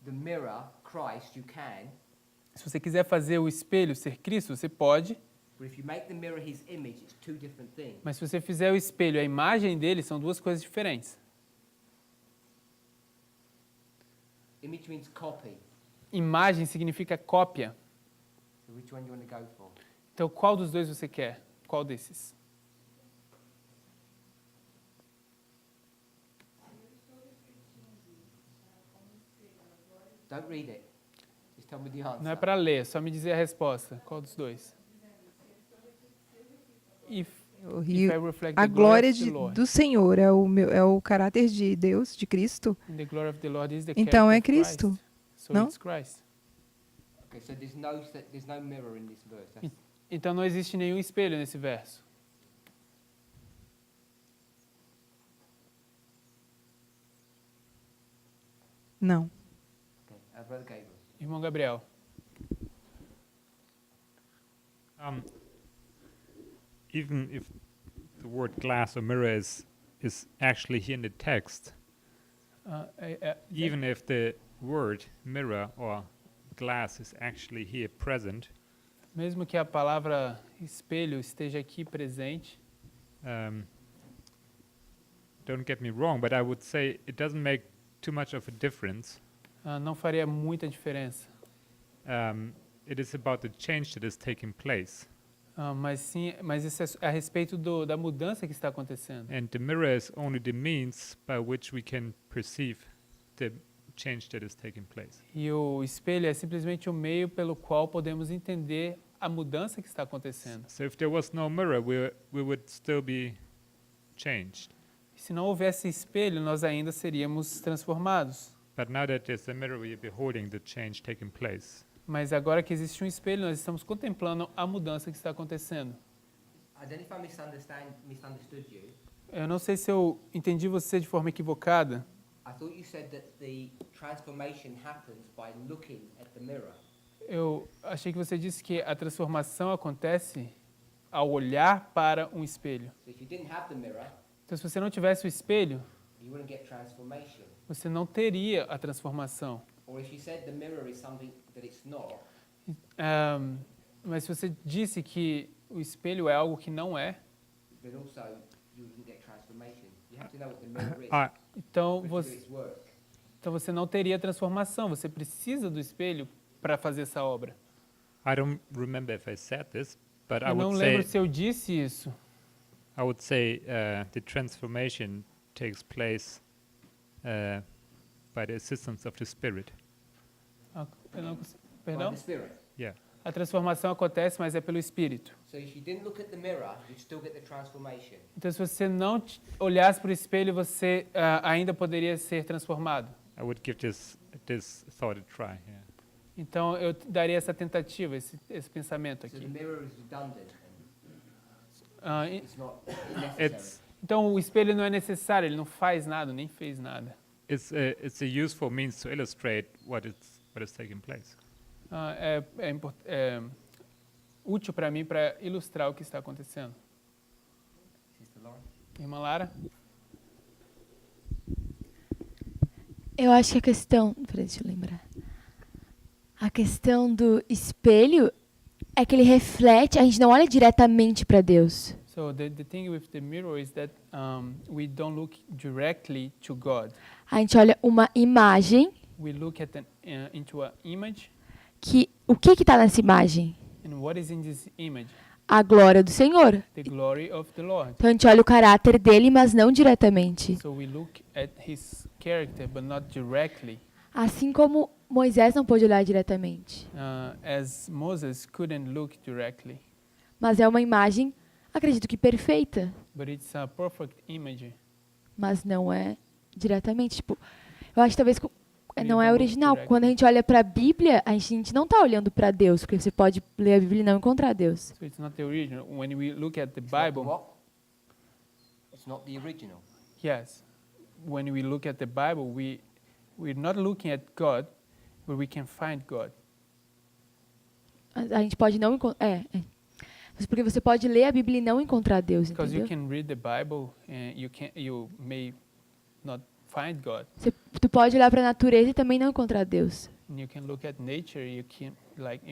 the mirror Christ, you can. Se você quiser fazer o espelho ser Cristo, você pode. But if you make the mirror his image, it's 2 different things. Mas se você fizer o espelho a imagem dele, são 2 coisas diferentes. Image means copy. Imagem significa cópia. So which one do you want to go for? Então, qual dos 2 você quer? Qual desses? Don't read it. Just tell me the answer. Não é para ler, é só me dizer a resposta. Qual dos 2? If O I rio, reflect a the glory glória of the Lord. do Senhor é o caráter de Deus, de Cristo. And the glory of the Lord is the Então character é of Christ. Cristo, So não? it's Christ. Okay, so there's no mirror in this verse. That's, Então não existe nenhum espelho nesse verso. Não. okay, Brother Gabriel. Irmão Gabriel. Even if the word glass or mirror is actually here in the text, even if the word mirror or glass is actually here present, Mesmo que a palavra espelho esteja aqui presente, don't get me wrong, but I would say it doesn't make too much of a difference. não faria muita diferença. It is about the change that is taking place. Mas isso é a respeito da mudança que está acontecendo. And the mirror is only the means by which we can perceive the change that is taking place. E o espelho é simplesmente o meio pelo qual podemos entender a mudança que está acontecendo. So if there was no mirror, we would still be changed. Se não houvesse espelho, nós ainda seríamos transformados. But now that there's a mirror, we are beholding the change taking place. Mas agora que existe um espelho, nós estamos contemplando a mudança que está acontecendo. I don't know if I misunderstood you. Eu não sei se eu entendi você de forma equivocada. I thought you said that the transformation happens by looking at the mirror. Eu achei que você disse que a transformação acontece ao olhar para um espelho. So if you didn't have the mirror, Então, se você não tivesse o espelho, you wouldn't get transformation. você não teria a transformação. Or if you said the mirror is something that it's not, Mas se você disse que o espelho é algo que não é, then also you wouldn't get transformation. You have to know what the mirror is então to do você, its work. então você não teria transformação. Você precisa do espelho para fazer essa obra. I don't remember if I said this, but I Eu não would lembro say se eu disse isso. The transformation takes place by the assistance of the Spirit. Perdão? By the Spirit. Yeah. A transformação acontece, mas é pelo Espírito. So if you didn't look at the mirror, you'd still get the transformation. Então, se você não olhasse para o espelho, você ainda poderia ser transformado. I would give this thought a try. Yeah. Então, eu daria essa tentativa, esse pensamento So the aqui. mirror is redundant. It's not necessary. It's Então, o espelho não é necessário, ele não faz nada, nem fez nada. it's a useful means to illustrate what is taking place. É útil para mim para ilustrar o que está acontecendo. Sister Lauren? Irmã Lara? Eu acho que a questão... Peraí, deixa eu lembrar. A questão do espelho é que ele reflete, a gente não olha diretamente para Deus. So the thing with the mirror is that we don't look directly to God. A gente olha uma imagem, We look at into an image, que o que está nessa imagem? and what is in this image? A glória do Senhor. The glory of the Lord. Então a gente olha o caráter dele, mas não diretamente. So we look at his character, but not directly. Assim como Moisés não pôde olhar diretamente. As Moses couldn't look directly. Mas é uma imagem, acredito que perfeita, But it's a perfect image. mas não é diretamente. Tipo, eu acho que talvez não é don't original. direct. Quando a gente olha para a Bíblia, a gente não está olhando para Deus, porque você pode ler a Bíblia e não encontrar Deus. So it's not the original. When we look at the It's not the Bible, what? It's not the original. yes. When we look at the Bible, we're not looking at God, but we can find God. A gente pode não encontrar. Mas porque você pode ler a Bíblia e não encontrar Deus, Because you entendeu? can read the Bible and you may not find God. Tu pode olhar para a natureza e também não encontrar Deus. And you can look at nature, you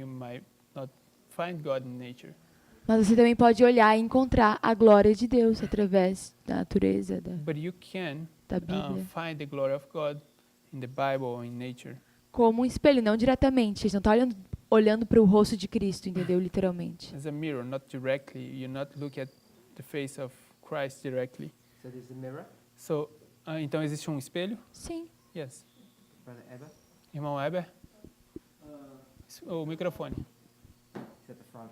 might not find God in nature. Mas você também pode olhar e encontrar a glória de Deus através da natureza, But you can da Bíblia. find the glory of God in the Bible or in nature. Como um espelho, não diretamente. A gente não está olhando para o rosto de Cristo, entendeu? Literalmente. As a mirror, not directly. You're not looking at the face of Christ directly. So there's the mirror. So, então existe um espelho? Sim. Yes. Brother Eber? Irmão Eber? O microfone. It's at the front.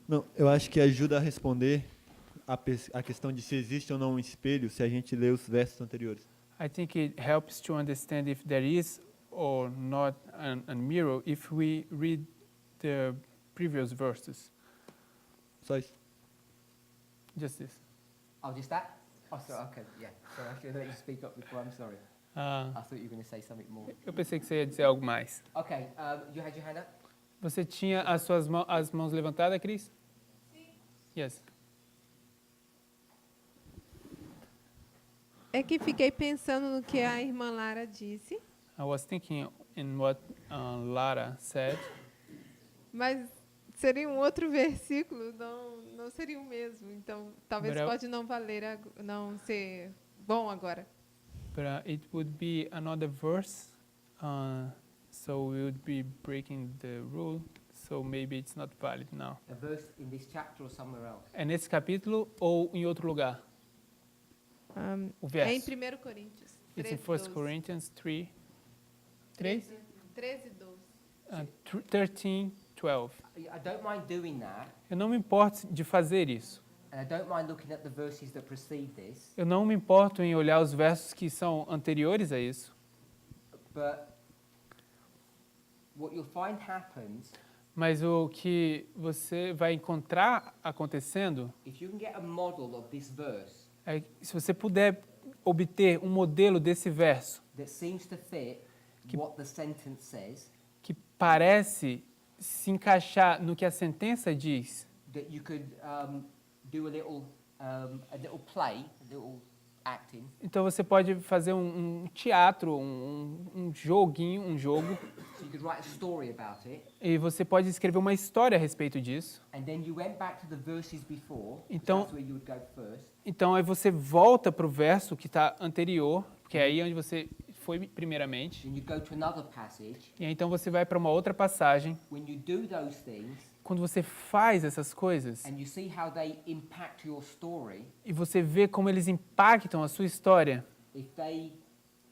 Não, eu acho que ajuda a responder a questão de se existe ou não um espelho se a gente lê os versos anteriores. I think it helps to understand if there is or not a mirror if we read the previous verses. Só isso. Just this. Oh, just that? Oh, sorry. Okay, yeah. Sorry, I should let you speak up before. I'm sorry. Ah, I thought you were going to say something more. eu pensei que você ia dizer algo mais. Okay, you had your hand up? Você tinha as mãos levantadas, Cris? Sim. Yes. É que fiquei pensando no que a irmã Lara disse, I was thinking in what Lara said, mas seria um outro versículo, não seria o mesmo. Então, talvez But I- pode não valer, não ser bom agora. but it would be another verse, so we would be breaking the rule, so maybe it's not valid now. A verse in this chapter or somewhere else? É nesse capítulo ou em outro lugar? O verso. É em 1 Coríntios. It's in 13, 1 12. Corinthians 3. 3? 13, 12. 13, 12. I don't mind doing that, Eu não me importo de fazer isso. and I don't mind looking at the verses that precede this, Eu não me importo em olhar os versos que são anteriores a isso. but what you'll find happens, Mas o que você vai encontrar acontecendo if you can get a model of this verse é que se você puder obter um modelo desse verso that seems to fit what the sentence says, que parece se encaixar no que a sentença diz, that you could do a little play, a little acting, então você pode fazer um teatro, um joguinho, um jogo, so you could write a story about it, e você pode escrever uma história a respeito disso. and then you went back to the verses before, 'cause Então- that's where you would go first, Então aí você volta para o verso que está anterior, que é aí onde você foi primeiramente, then you go to another passage. e aí então você vai para uma outra passagem. When you do those things, Quando você faz essas coisas and you see how they impact your story, e você vê como eles impactam a sua história, if they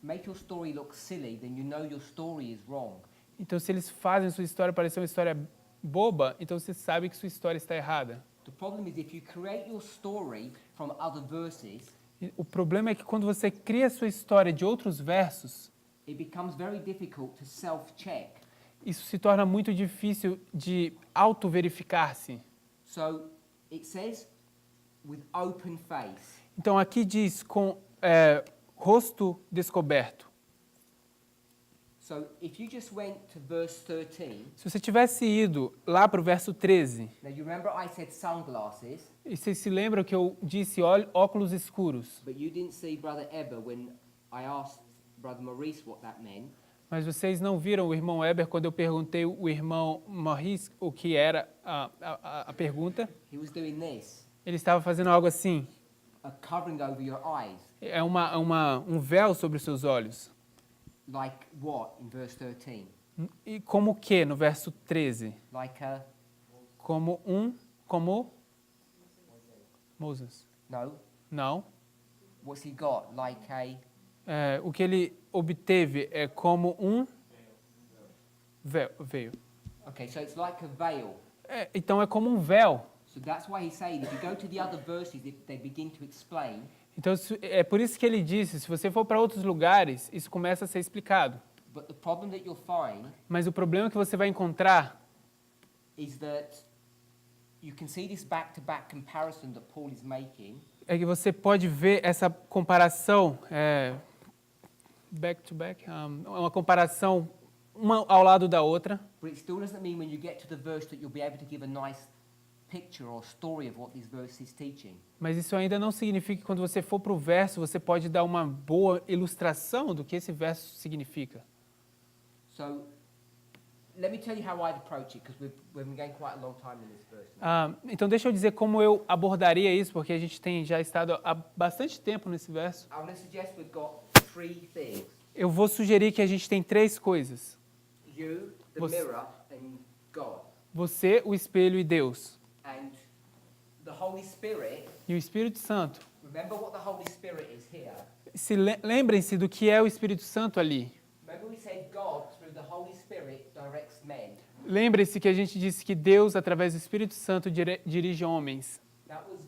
make your story look silly, then you know your story is wrong. então se eles fazem a sua história parecer uma história boba, então você sabe que sua história está errada. The problem is if you create your story from other verses, E o problema é que quando você cria a sua história de outros versos, it becomes very difficult to self-check. isso se torna muito difícil de auto-verificar-se. So it says with open face. Então aqui diz com rosto descoberto. So if you just went to verse 13, Se você tivesse ido lá para o verso 13, now you remember I said sunglasses, e vocês se lembram que eu disse óculos escuros, but you didn't see Brother Eber when I asked Brother Maurice what that meant. mas vocês não viram o irmão Eber quando eu perguntei o irmão Maurice o que era a pergunta? He was doing this, Ele estava fazendo algo assim. a covering over your eyes. É um véu sobre os seus olhos. Like what in verse 13? E como o que no verso 13? Like a... Como Moses. No. Não. What's he got? Like a... O que ele obteve é como um véu. Okay, so it's like a veil. Então é como um véu. So that's why he's saying if you go to the other verses, if they begin to explain. Então é por isso que ele disse, se você for para outros lugares, isso começa a ser explicado. But the problem that you'll find Mas o problema que você vai encontrar is that you can see this back-to-back comparison that Paul is making. É que você pode ver essa comparação back-to-back, uma comparação uma ao lado da outra. But it still doesn't mean when you get to the verse that you'll be able to give a nice picture or story of what this verse is teaching. Mas isso ainda não significa que quando você for para o verso, você pode dar uma boa ilustração do que esse verso significa. So, let me tell you how I'd approach it, because we've been going quite a long time in this verse. Então deixa eu dizer como eu abordaria isso, porque a gente tem já estado há bastante tempo nesse verso. I'm going to suggest we've got three things. Eu vou sugerir que a gente tem três coisas. You, the Você- mirror, and God. Você, o espelho e Deus. And the Holy Spirit, E o Espírito Santo. remember what the Holy Spirit is here. Lembrem-se do que é o Espírito Santo ali. Remember we said God, through the Holy Spirit, directs men. Lembre-se que a gente disse que Deus, através do Espírito Santo, dirige homens. That was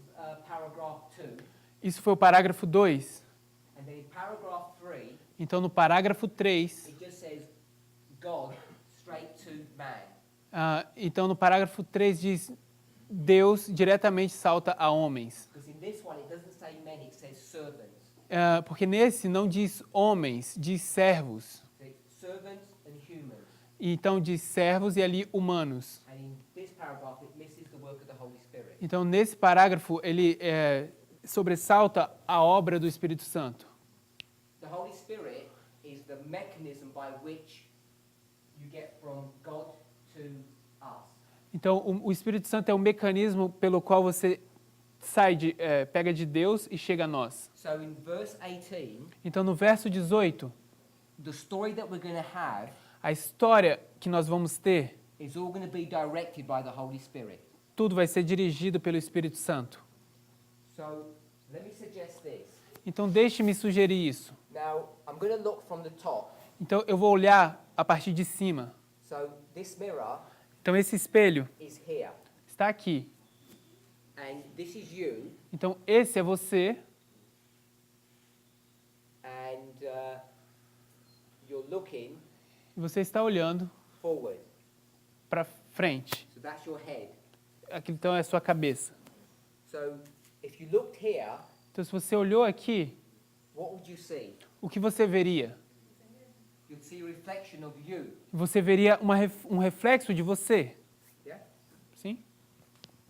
paragraph 2. Isso foi o parágrafo 2. And then in paragraph 3, Então, no parágrafo 3, it just says God straight to man. então no parágrafo 3 diz Deus diretamente salta a homens. Because in this one it doesn't say men, it says servants. Porque nesse não diz homens, diz servos. So it's servants and humans. E então diz servos e ali humanos. And in this paragraph it misses the work of the Holy Spirit. Então, nesse parágrafo, ele sobressalta a obra do Espírito Santo. The Holy Spirit is the mechanism by which you get from God to us. Então, o Espírito Santo é o mecanismo pelo qual você pega de Deus e chega a nós. So in verse 18, Então, no verso 18, the story that we're going to have a história que nós vamos ter, is all going to be directed by the Holy Spirit. tudo vai ser dirigido pelo Espírito Santo. So let me suggest this. Então, deixe-me sugerir isso. Now, I'm going to look from the top. Então, eu vou olhar a partir de cima. So this mirror Então, esse espelho is here. está aqui. And this is you. Então, esse é você. And you're looking E você está olhando forward. para frente. So that's your head. Aqui, então, é a sua cabeça. So if you looked here, Então, se você olhou aqui, what would you see? o que você veria? You'd see a reflection of you. Você veria um reflexo de você. Yeah? Sim?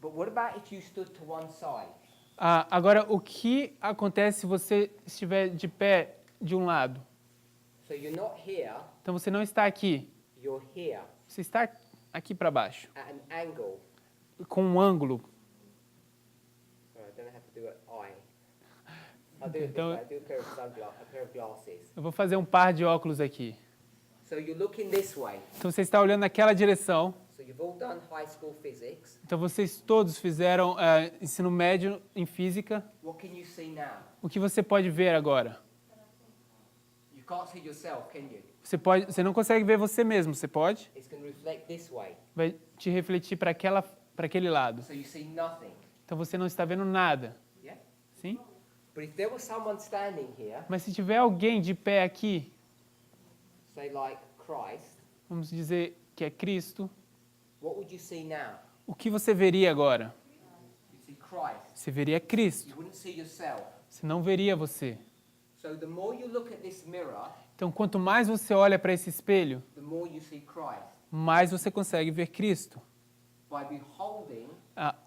But what about if you stood to one side? Agora, o que acontece se você estiver de pé de um lado? So you're not here, Então, você não está aqui. you're here Você está aqui para baixo, at an angle. com um ângulo. Oh, I don't know how to do it. I'll do it this Então- way. I'll do a pair of glasses. Eu vou fazer um par de óculos aqui. So you're looking this way. Então, você está olhando naquela direção. So you've all done high school physics. Então, vocês todos fizeram ensino médio em física. What can you see now? O que você pode ver agora? You can't see yourself, can you? Você não consegue ver você mesmo, você pode? It's going to reflect this way. Vai te refletir para aquele lado. So you see nothing. Então, você não está vendo nada. Yeah? Sim? But if there was someone standing here, Mas se tiver alguém de pé aqui, say like Christ, vamos dizer que é Cristo, what would you see now? o que você veria agora? You'd see Christ. Você veria Cristo. You wouldn't see yourself. Você não veria você. So the more you look at this mirror, Então, quanto mais você olha para esse espelho, the more you see Christ. mais você consegue ver Cristo. By beholding,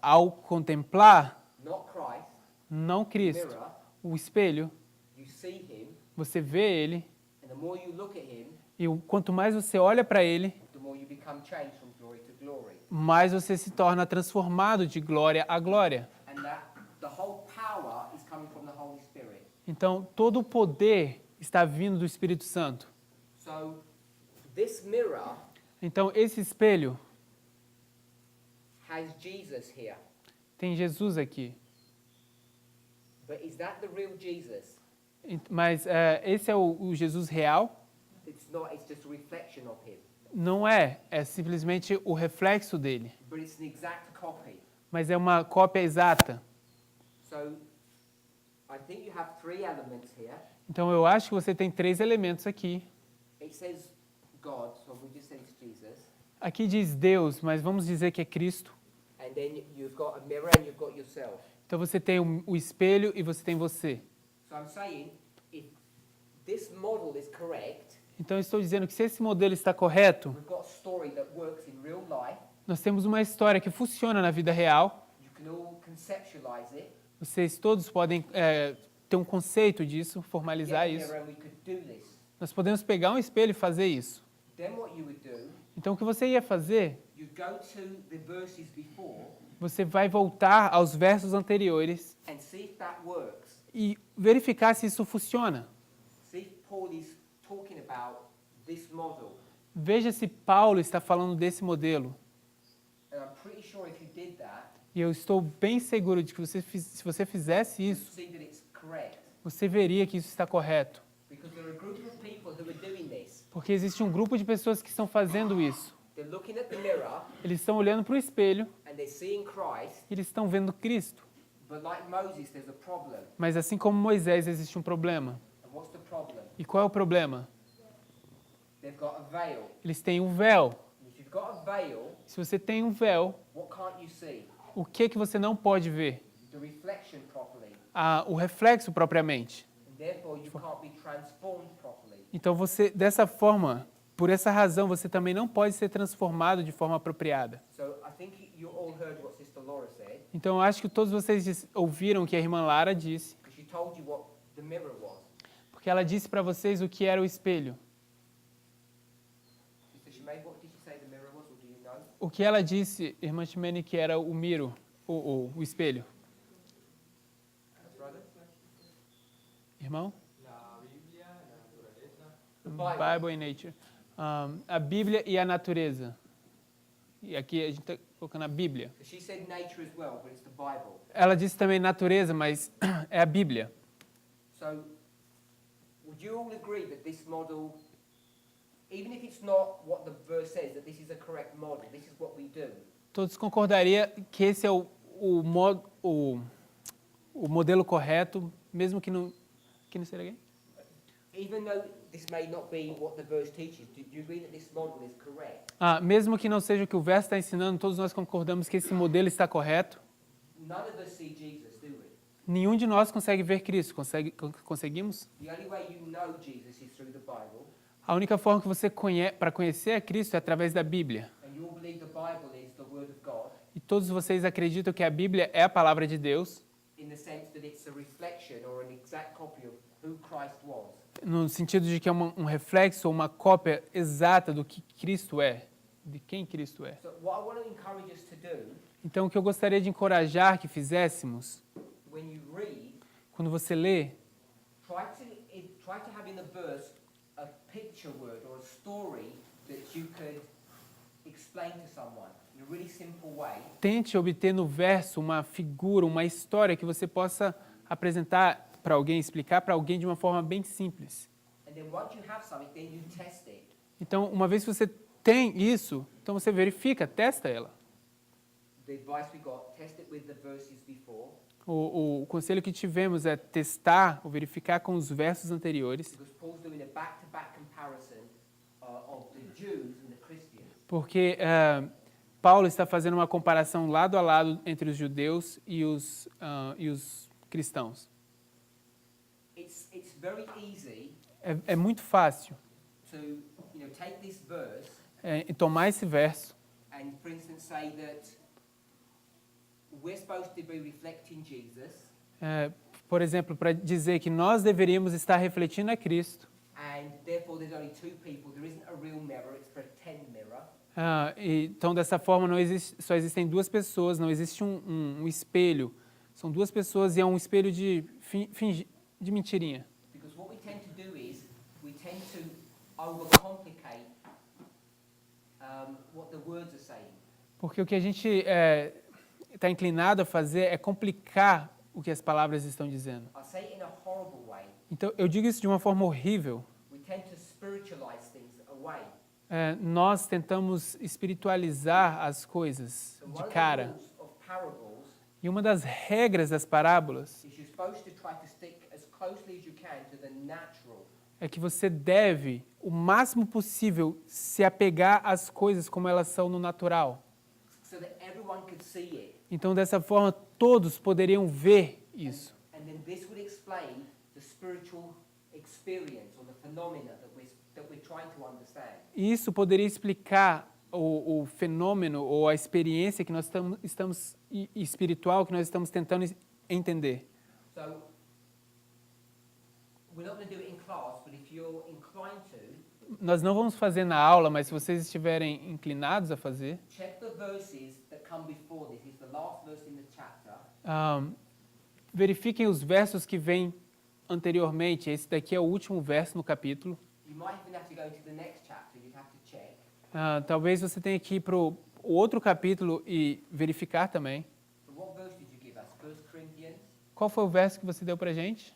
Ao contemplar, not Christ, não Cristo, mirror, o espelho, you see him, você vê Ele, and the more you look at him, e quanto mais você olha para Ele, the more you become changed from glory to glory. mais você se torna transformado de glória a glória. And that the whole power is coming from the Holy Spirit. Então, todo o poder está vindo do Espírito Santo. So this mirror Então, esse espelho has Jesus here. tem Jesus aqui. But is that the real Jesus? Mas esse é o Jesus real? It's not, it's just a reflection of him. Não é simplesmente o reflexo dele, But it's an exact copy. mas é uma cópia exata. So I think you have three elements here. Então, eu acho que você tem 3 elementos aqui. It says God, so we just say it's Jesus. Aqui diz Deus, mas vamos dizer que é Cristo. And then you've got a mirror and you've got yourself. Então, você tem o espelho e você tem você. So I'm saying, if this model is correct, Então, eu estou dizendo que se esse modelo está correto, we've got a story that works in real life. nós temos uma história que funciona na vida real. You can all conceptualize it. Vocês todos podem ter um conceito disso, formalizar Get a isso. mirror and we could do this. Nós podemos pegar um espelho e fazer isso. Then what you would do, Então, o que você ia fazer, you'd go to the verses before você vai voltar aos versos anteriores and see if that works. e verificar se isso funciona. See if Paul is talking about this model. Veja se Paulo está falando desse modelo. And I'm pretty sure if you did that, E eu estou bem seguro de que se você fizesse you'd isso, see that it's correct. você veria que isso está correto. Because there are a group of people who are doing this. Porque existe um grupo de pessoas que estão fazendo isso. They're looking at the mirror Eles estão olhando para o espelho and they're seeing Christ, e eles estão vendo Cristo. but like Moses, there's a problem. Mas assim como Moisés, existe um problema. And what's the problem? E qual é o problema? They've got a veil. Eles têm um véu. And if you've got a veil, Se você tem um véu, what can't you see? o que você não pode ver? The reflection properly. O reflexo propriamente. And therefore you can't be transformed properly. Então você, dessa forma, por essa razão, você também não pode ser transformado de forma apropriada. So I think you all heard what Sister Laura said, Então eu acho que todos vocês ouviram o que a irmã Lara disse, because she told you what the mirror was. porque ela disse para vocês o que era o espelho. Sister Shemaine, what did she say the mirror was, or do you know? O que ela disse, irmã Ximene, que era o miro, o espelho. Brother? Irmão? The Bible. Bible and Nature. A Bíblia e a natureza. E aqui a gente está colocando a Bíblia. She said nature as well, but it's the Bible. Ela disse também natureza, mas é a Bíblia. So, would you all agree that this model, even if it's not what the verse says, that this is a correct model, this is what we do? Todos concordariam que esse é o modelo correto, mesmo que não seja alguém? Even though this may not be what the verse teaches, do you agree that this model is correct? Mesmo que não seja o que o verso está ensinando, todos nós concordamos que esse modelo está correto. None of us see Jesus, do we? Nenhum de nós consegue ver Cristo. Conseguimos? The only way you know Jesus is through the Bible, A única forma que você para conhecer a Cristo é através da Bíblia. and you all believe the Bible is the Word of God, E todos vocês acreditam que a Bíblia é a palavra de Deus, in the sense that it's a reflection or an exact copy of who Christ was. no sentido de que é um reflexo ou uma cópia exata do que Cristo é, de quem Cristo é. So what I want to encourage us to do, Então, o que eu gostaria de encorajar que fizéssemos, when you read, quando você lê, try to have in the verse a picture word or a story that you could explain to someone in a really simple way. tente obter no verso uma figura, uma história que você possa apresentar para alguém, explicar para alguém de uma forma bem simples. And then once you have something, then you test it. Então, uma vez que você tem isso, então você verifica, testa ela. The advice we got, test it with the verses before. O conselho que tivemos é testar ou verificar com os versos anteriores, Because Paul's doing a back-to-back comparison of the Jews and the Christians. porque Paulo está fazendo uma comparação lado a lado entre os judeus e os cristãos. It's very easy É muito fácil to, take this verse tomar esse verso and, for instance, say that we're supposed to be reflecting Jesus, por exemplo, para dizer que nós deveríamos estar refletindo a Cristo. and therefore there's only two people. There isn't a real mirror; it's a pretend mirror. Então, dessa forma, só existem duas pessoas, não existe um espelho. São duas pessoas e é um espelho de mentirinha. Because what we tend to do is we tend to overcomplicate what the words are saying. Porque o que a gente está inclinado a fazer é complicar o que as palavras estão dizendo. I say it in a horrible way. Então, eu digo isso de uma forma horrível. We tend to spiritualize things away. Nós tentamos espiritualizar as coisas So de one of the cara. rules of parables E uma das regras das parábolas is you're supposed to try to stick as closely as you can to the natural. é que você deve, o máximo possível, se apegar às coisas como elas são no natural. So that everyone could see it. Então, dessa forma, todos poderiam ver isso. And then this would explain the spiritual experience or the phenomena that we're trying to understand. E isso poderia explicar o fenômeno ou a experiência que nós estamos espiritual que nós estamos tentando entender. So we're not going to do it in class, but if you're inclined to, Nós não vamos fazer na aula, mas se vocês estiverem inclinados a fazer, check the verses that come before this. It's the last verse in the chapter. verifiquem os versos que vêm anteriormente. Esse daqui é o último verso no capítulo. You might even have to go to the next chapter. You'd have to check. Talvez você tenha que ir para o outro capítulo e verificar também. So what verse did you give us? 1 Corinthians? Qual foi o verso que você deu para a gente?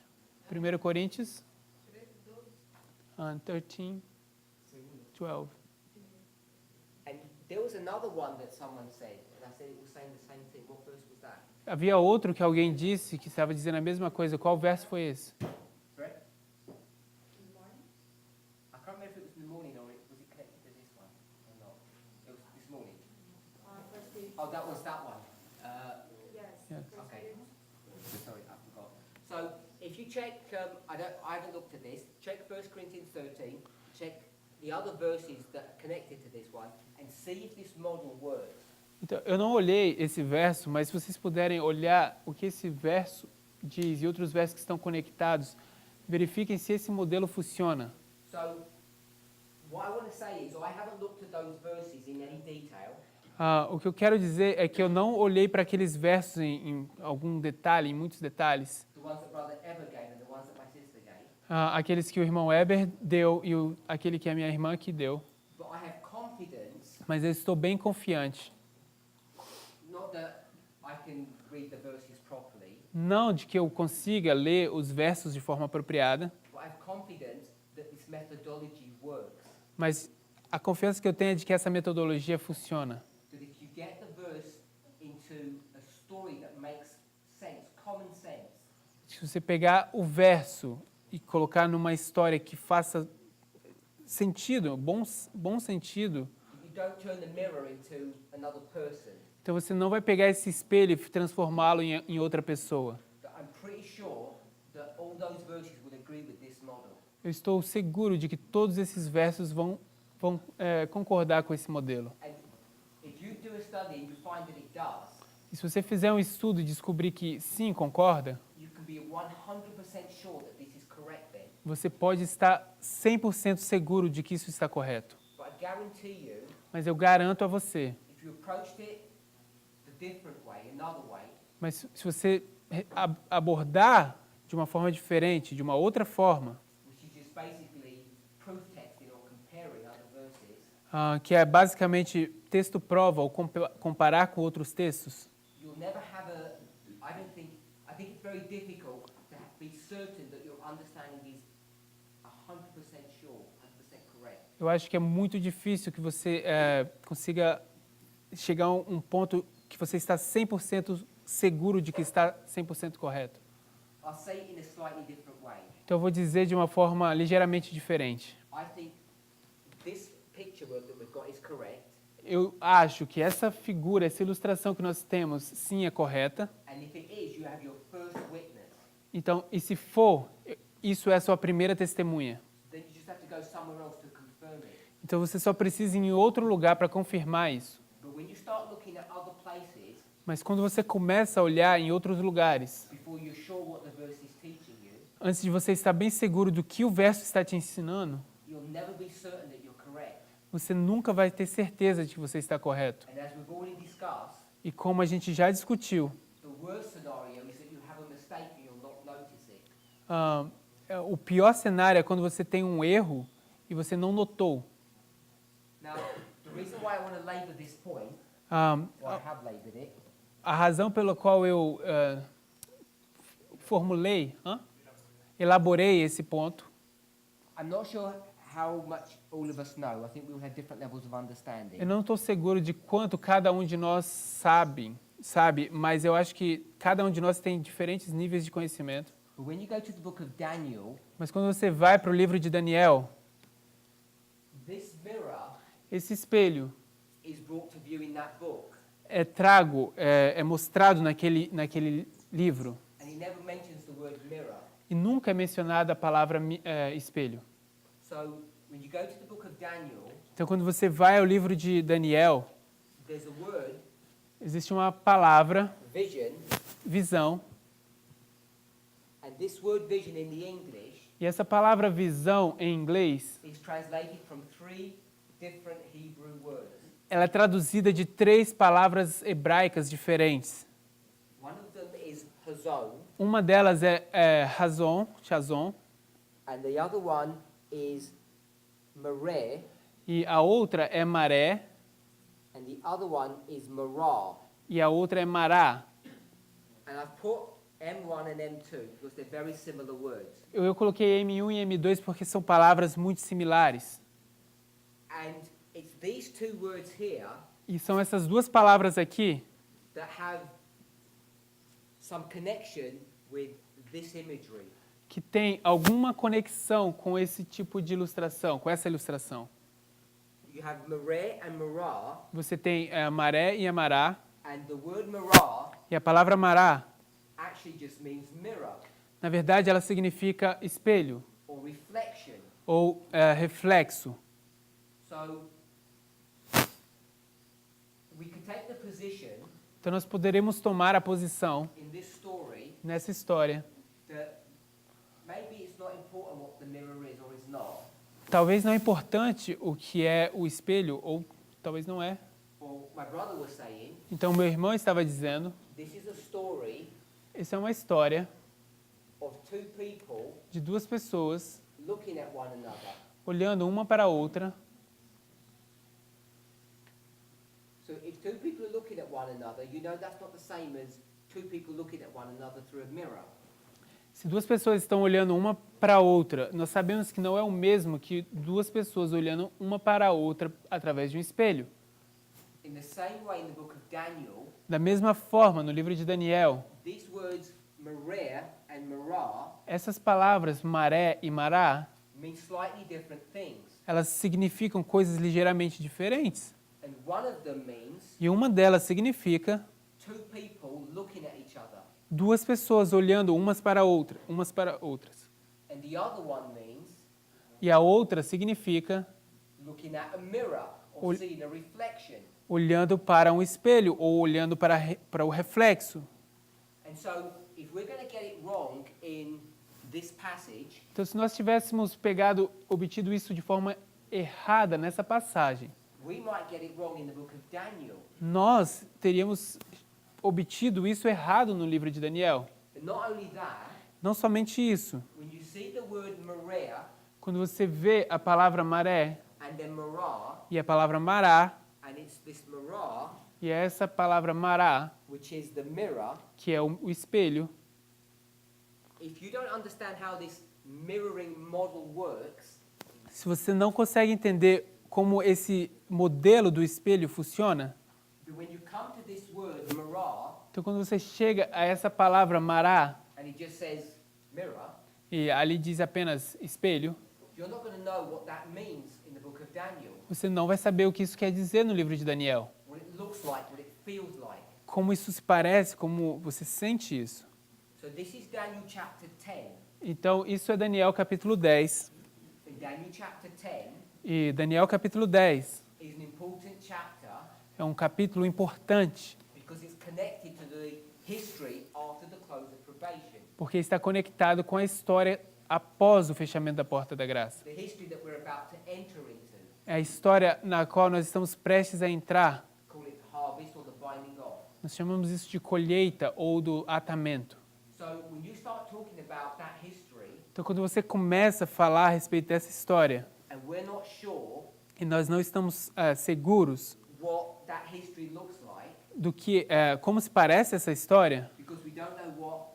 1 Coríntios 13, 12. And there was another one that someone said, and I said it was saying the same thing. What verse was that? Havia outro que alguém disse que estava dizendo a mesma coisa. Qual verso foi esse? Sorry? I can't remember if it was in the morning or was it connected to this one or not. It was this morning. Oh, that was that one. Yes. Okay. Sorry, I forgot. So if you check, I haven't looked at this. Check 1 Corinthians 13. Check the other verses that are connected to this one, and see if this model works. Então, eu não olhei esse verso, mas se vocês puderem olhar o que esse verso diz e outros versos que estão conectados, verifiquem se esse modelo funciona. So what I want to say is, I haven't looked at those verses in any detail. O que eu quero dizer é que eu não olhei para aqueles versos em algum detalhe, em muitos detalhes. The ones that Brother Ever gave and the ones that my sister gave. Aqueles que o irmão Eber deu e aquele que a minha irmã que deu. But I have confidence. Mas eu estou bem confiante. Not that I can read the verses properly. Não de que eu consiga ler os versos de forma apropriada, But I have confidence that this methodology works. mas a confiança que eu tenho é de que essa metodologia funciona. That if you get the verse into a story that makes sense, common sense, Se você pegar o verso e colocar numa história que faça sentido, bom sentido, you don't turn the mirror into another person. então você não vai pegar esse espelho e transformá-lo em outra pessoa. That I'm pretty sure that all those verses would agree with this model. Eu estou seguro de que todos esses versos vão concordar com esse modelo. And if you do a study and you find that it does, E se você fizer um estudo e descobrir que sim, concorda, you can be 100% sure that this is correct then. você pode estar 100% seguro de que isso está correto. But I guarantee you, Mas eu garanto a você, if you approached it the different way, another way, mas se você abordar de uma forma diferente, de uma outra forma, which is just basically proof texting or comparing other verses, que é basicamente texto prova ou comparar com outros textos, you'll never have I think it's very difficult to be certain that your understanding is 100% sure, 100% correct. eu acho que é muito difícil que você consiga chegar a um ponto que você está 100% seguro de que está 100% correto. I'll say it in a slightly different way. Então eu vou dizer de uma forma ligeiramente diferente. I think this picture work that we've got is correct. eu acho que essa figura, essa ilustração que nós temos, sim, é correta. And if it is, you have your first witness. Então, e se for, isso é a sua primeira testemunha. Then you just have to go somewhere else to confirm it. Então, você só precisa ir em outro lugar para confirmar isso. But when you start looking at other places, Mas quando você começa a olhar em outros lugares, before you're sure what the verse is teaching you, antes de você estar bem seguro do que o verso está te ensinando, you'll never be certain that you're correct. você nunca vai ter certeza de que você está correto. And as we've already discussed, E como a gente já discutiu, the worst scenario is that you have a mistake and you'll not notice it. o pior cenário é quando você tem um erro e você não notou. Now, the reason why I want to labour this point, Um, or I have laboured it, A razão pela qual eu elaborei esse ponto, I'm not sure how much all of us know. I think we all have different levels of understanding. eu não estou seguro de quanto cada um de nós sabe, mas eu acho que cada um de nós tem diferentes níveis de conhecimento. But when you go to the book of Daniel, Mas quando você vai para o livro de Daniel, this mirror esse espelho is brought to view in that book. é mostrado naquele livro. And he never mentions the word mirror. E nunca é mencionada a palavra espelho. So, when you go to the book of Daniel, Então, quando você vai ao livro de Daniel, there's a word, existe uma palavra, vision, visão, and this word vision in the English e essa palavra visão em inglês, is translated from 3 different Hebrew words. ela é traduzida de 3 palavras hebraicas diferentes. One of them is hazon, Uma delas é razon, chazon, and the other one is mareh, e a outra é maré, and the other one is marah. e a outra é mará. And I've put M1 and M2 because they're very similar words. Eu coloquei M1 e M2 porque são palavras muito similares. And it's these 2 words here E são essas 2 palavras aqui that have some connection with this imagery. que têm alguma conexão com esse tipo de ilustração, com essa ilustração. You have mareh and marah, Você tem a maré e a mará, and the word marah e a palavra mará, actually just means mirror na verdade, ela significa espelho or reflection. ou reflexo. So we could take the position Então, nós poderemos tomar a posição in this story nessa história. that maybe it's not important what the mirror is or is not, Talvez não é importante o que é o espelho, ou talvez não é. or my brother was saying, Então, meu irmão estava dizendo, this is a story essa é uma história of 2 people de 2 pessoas looking at one another. olhando uma para a outra. So if 2 people are looking at one another, you know that's not the same as 2 people looking at one another through a mirror. Se 2 pessoas estão olhando uma para a outra, nós sabemos que não é o mesmo que 2 pessoas olhando uma para a outra através de um espelho. In the same way in the book of Daniel, Da mesma forma, no livro de Daniel, these words mareh and marah essas palavras maré e mará, mean slightly different things. elas significam coisas ligeiramente diferentes. And one of them means E uma delas significa 2 people looking at each other. 2 pessoas olhando umas para outras. And the other one means E a outra significa looking at a mirror or Ol- seeing a reflection. olhando para um espelho ou olhando para o reflexo. And so if we're going to get it wrong in this passage, Então, se nós tivéssemos obtido isso de forma errada nessa passagem, we might get it wrong in the book of Daniel. nós teríamos obtido isso errado no livro de Daniel. But not only that, Não somente isso. when you see the word mareh Quando você vê a palavra maré and then marah, e a palavra mará, and it's this marah, e é essa palavra mará, which is the mirror, que é o espelho, if you don't understand how this mirroring model works, se você não consegue entender como esse modelo do espelho funciona, then when you come to this word marah, então quando você chega a essa palavra mará, and it just says mirror, e ali diz apenas espelho, you're not going to know what that means in the book of Daniel, você não vai saber o que isso quer dizer no livro de Daniel. what it looks like, what it feels like. Como isso se parece, como você sente isso. So this is Daniel chapter 10. Então, isso é Daniel capítulo 10. In Daniel chapter 10 E Daniel capítulo 10 is an important chapter é um capítulo importante, because it's connected to the history after the close of probation. porque está conectado com a história após o fechamento da porta da graça. The history that we're about to enter into. É a história na qual nós estamos prestes a entrar. Call it the harvest or the binding off. Nós chamamos isso de colheita ou do atamento. So when you start talking about that history, Então, quando você começa a falar a respeito dessa história, and we're not sure e nós não estamos seguros what that history looks like, do que, como se parece essa história, because we don't know what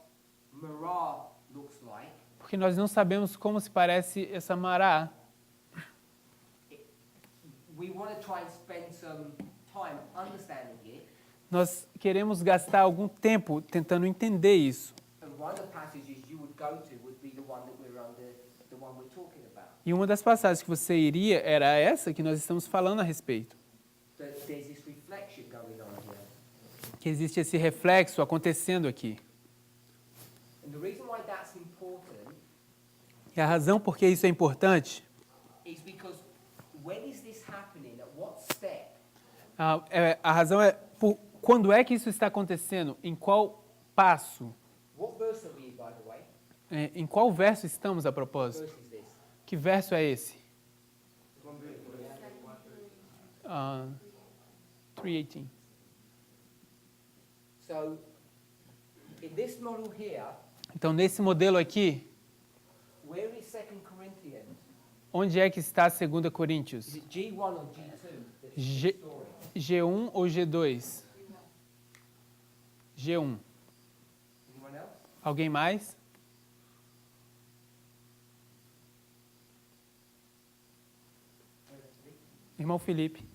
Marah looks like, porque nós não sabemos como se parece essa Mará. we want to try and spend some time understanding it. Nós queremos gastar algum tempo tentando entender isso. And one of the passages you would go to would be the one that we're under, the one we're talking about. E uma das passagens que você iria era essa que nós estamos falando a respeito. That there's this reflection going on here. Que existe esse reflexo acontecendo aqui. And the reason why that's important E a razão por que isso é importante, is because when is this happening? At what step? a razão é quando é que isso está acontecendo, em qual passo, What verse are we in, by the way? em qual verso estamos a What propósito. verse is this? Que verso é esse? 3:18. So, in this model here, Então, nesse modelo aqui, where is 2 Corinthians? onde é que está 2 Coríntios? Is it G1 or G2? That's G- the story. G1 ou G2? G1. Anyone else? Alguém mais? Irmão Felipe.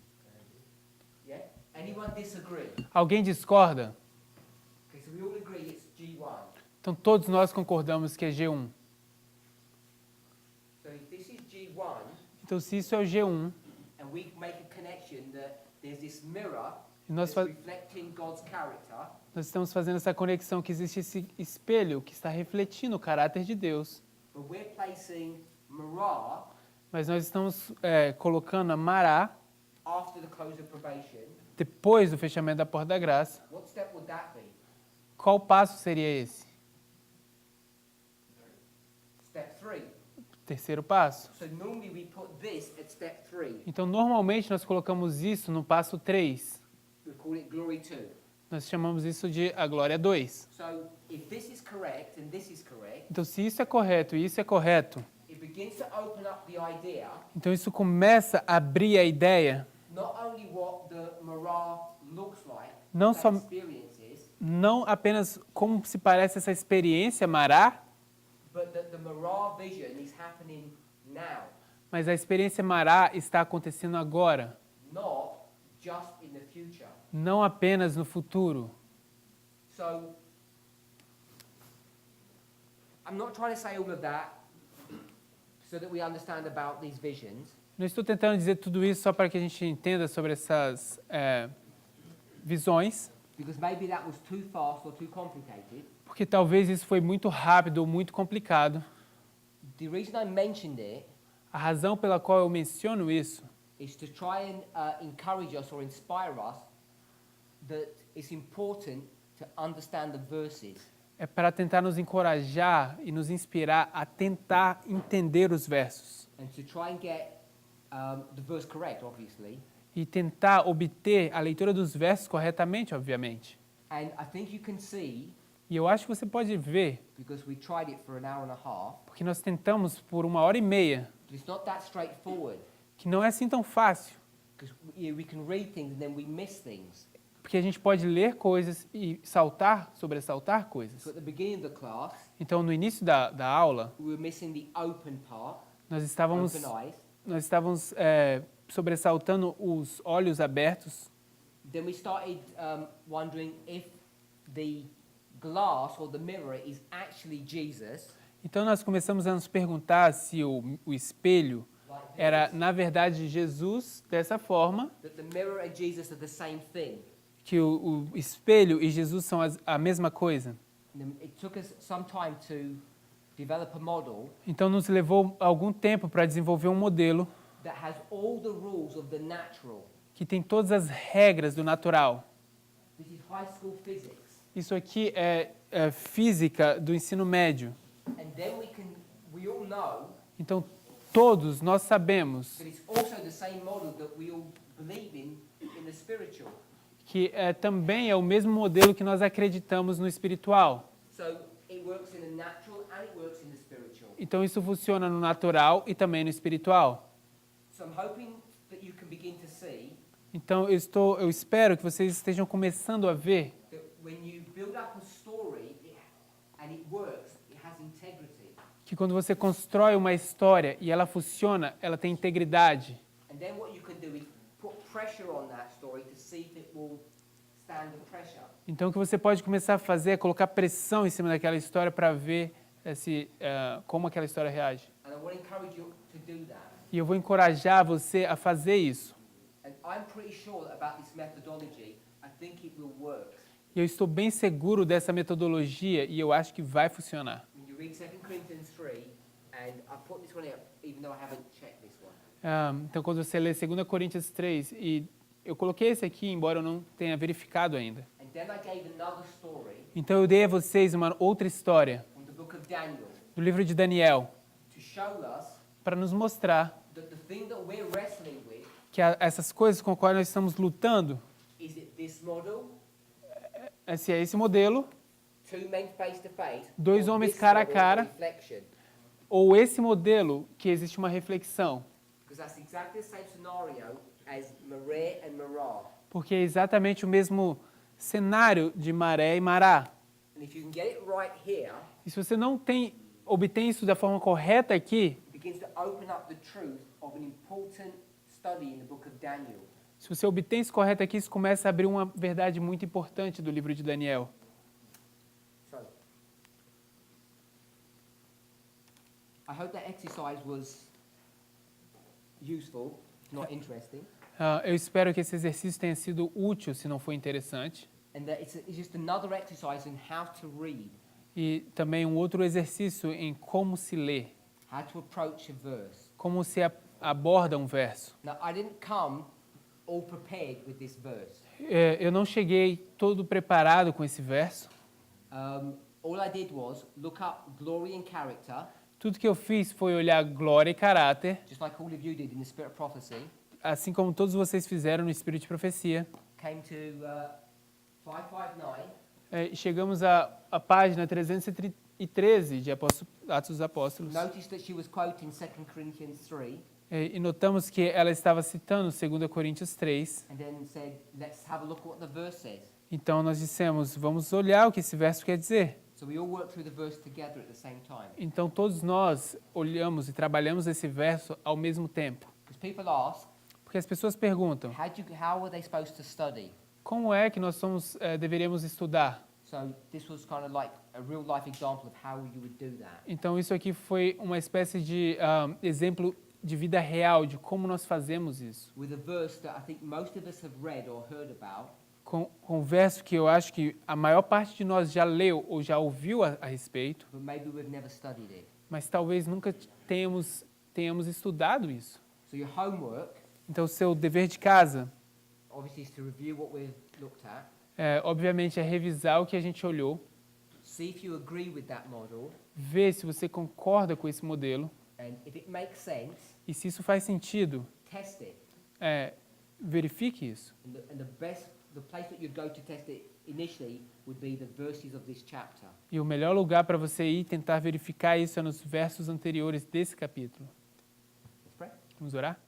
Yeah? Anyone disagree? Alguém discorda? Okay, so we all agree it's G1. Então todos nós concordamos que é G1. So if this is G1, Então se isso é o G1, and we make a connection that there's this mirror e nós, that's fa- reflecting God's character, nós estamos fazendo essa conexão que existe esse espelho que está refletindo o caráter de Deus. but we're placing Marah Mas nós estamos colocando a Mará after the close of probation. depois do fechamento da porta da graça. What step would that be? Qual passo seria esse? Step 3. Terceiro passo. So normally we put this at step 3. Então normalmente nós colocamos isso no passo 3. We call it glory 2. Nós chamamos isso de a glória 2. So if this is correct and this is correct, Então se isso é correto e isso é correto, it begins to open up the idea então isso começa a abrir a ideia, not only what the Marah looks like, Não that só- experience is, não apenas como se parece essa experiência Mará, but that the Marah vision is happening now, mas a experiência Mará está acontecendo agora, not just in the future. não apenas no futuro. So I'm not trying to say all of that so that we understand about these visions. Não estou tentando dizer tudo isso só para que a gente entenda sobre essas visões, Because maybe that was too fast or too complicated. porque talvez isso foi muito rápido ou muito complicado. The reason I mentioned it A razão pela qual eu menciono isso is to try and encourage us or inspire us that it's important to understand the verses. é para tentar nos encorajar e nos inspirar a tentar entender os versos And to try and get the verse correct, obviously. e tentar obter a leitura dos versos corretamente, obviamente. And I think you can see, E eu acho que você pode ver, because we tried it for an hour and a half, porque nós tentamos por 1h30, that it's not that straightforward. que não é assim tão fácil, Because we can read things and then we miss things. porque a gente pode ler coisas e sobressaltar coisas. So at the beginning of the class, Então, no início da aula, we were missing the open part, nós estávamos open eyes. Sobressaltando os olhos abertos. Then we started wondering if the glass or the mirror is actually Jesus, Então nós começamos a nos perguntar se o espelho era, na verdade, Jesus dessa forma, that the mirror and Jesus are the same thing. que o espelho e Jesus são a mesma coisa. It took us some time to develop a model Então nos levou algum tempo para desenvolver um modelo that has all the rules of the natural. que tem todas as regras do natural. This is high school physics. Isso aqui é física do ensino médio. And then we all know Então todos nós sabemos that it's also the same model that we all believe in the spiritual. que também é o mesmo modelo que nós acreditamos no espiritual. So it works in the natural and it works in the spiritual. Então isso funciona no natural e também no espiritual. So I'm hoping that you can begin to see Então eu espero que vocês estejam começando a ver that when you build up a story and it works, it has integrity. que quando você constrói uma história e ela funciona, ela tem integridade. And then what you can do is put pressure on that story to see if it will stand the pressure. Então o que você pode começar a fazer é colocar pressão em cima daquela história para ver como aquela história reage. And I want to encourage you to do that. E eu vou encorajar você a fazer isso. And I'm pretty sure that about this methodology, I think it will work. E eu estou bem seguro dessa metodologia e eu acho que vai funcionar. When you read 2 Corinthians 3, and I put this one out, even though I haven't checked this one. Então quando você lê 2 Coríntios 3, e eu coloquei esse aqui, embora eu não tenha verificado ainda. And then I gave another story Então eu dei a vocês uma outra história from the book of Daniel do livro de Daniel to show us para nos mostrar that the thing that we're wrestling with que essas coisas com as quais nós estamos lutando, is it this model, se é esse modelo, two men face to face, dois or homens this cara a model, cara, reflection. ou esse modelo que existe uma reflexão. Because that's exactly the same scenario as Maré and Mará. Porque é exatamente o mesmo cenário de Maré e Mará. And if you can get it right here, E se você não obtém isso da forma correta aqui, it begins to open up the truth of an important study in the book of Daniel. se você obtém isso correto aqui, isso começa a abrir uma verdade muito importante do livro de Daniel. So, I hope that exercise was useful, not interesting, Eu espero que esse exercício tenha sido útil, se não foi interessante. and that it's just another exercise in how to read, E também um outro exercício em como se lê, how to approach a verse. como se aborda um verso. Now, I didn't come all prepared with this verse. Eu não cheguei todo preparado com esse verso. All I did was look up glory and character, Tudo que eu fiz foi olhar glória e caráter, just like all of you did in the Spirit of Prophecy. assim como todos vocês fizeram no Espírito de Profecia. Came to 559. Chegamos à página 313 de Atos dos Apóstolos. Notice that she was quoting 2 Corinthians 3, E notamos que ela estava citando 2 Coríntios 3. and then said, let's have a look at what the verse says. Então nós dissemos, vamos olhar o que esse verso quer dizer. So we all work through the verse together at the same time. Então todos nós olhamos e trabalhamos esse verso ao mesmo tempo. Because people ask, Porque as pessoas perguntam, how are they supposed to study? como é que nós deveríamos estudar? So this was kind of like a real life example of how you would do that. Então isso aqui foi uma espécie de exemplo de vida real de como nós fazemos isso. With a verse that I think most of us have read or heard about, Com um verso que eu acho que a maior parte de nós já leu ou já ouviu a respeito, but maybe we've never studied it. mas talvez nunca tenhamos estudado isso. So your homework, Então o seu dever de casa, obviously, is to review what we've looked at, obviamente, é revisar o que a gente olhou, see if you agree with that model, ver se você concorda com esse modelo and if it makes sense, e se isso faz sentido, test it. verifique isso. And the place that you'd go to test it initially would be the verses of this chapter. E o melhor lugar para você ir tentar verificar isso é nos versos anteriores desse capítulo. Let's pray. Vamos orar?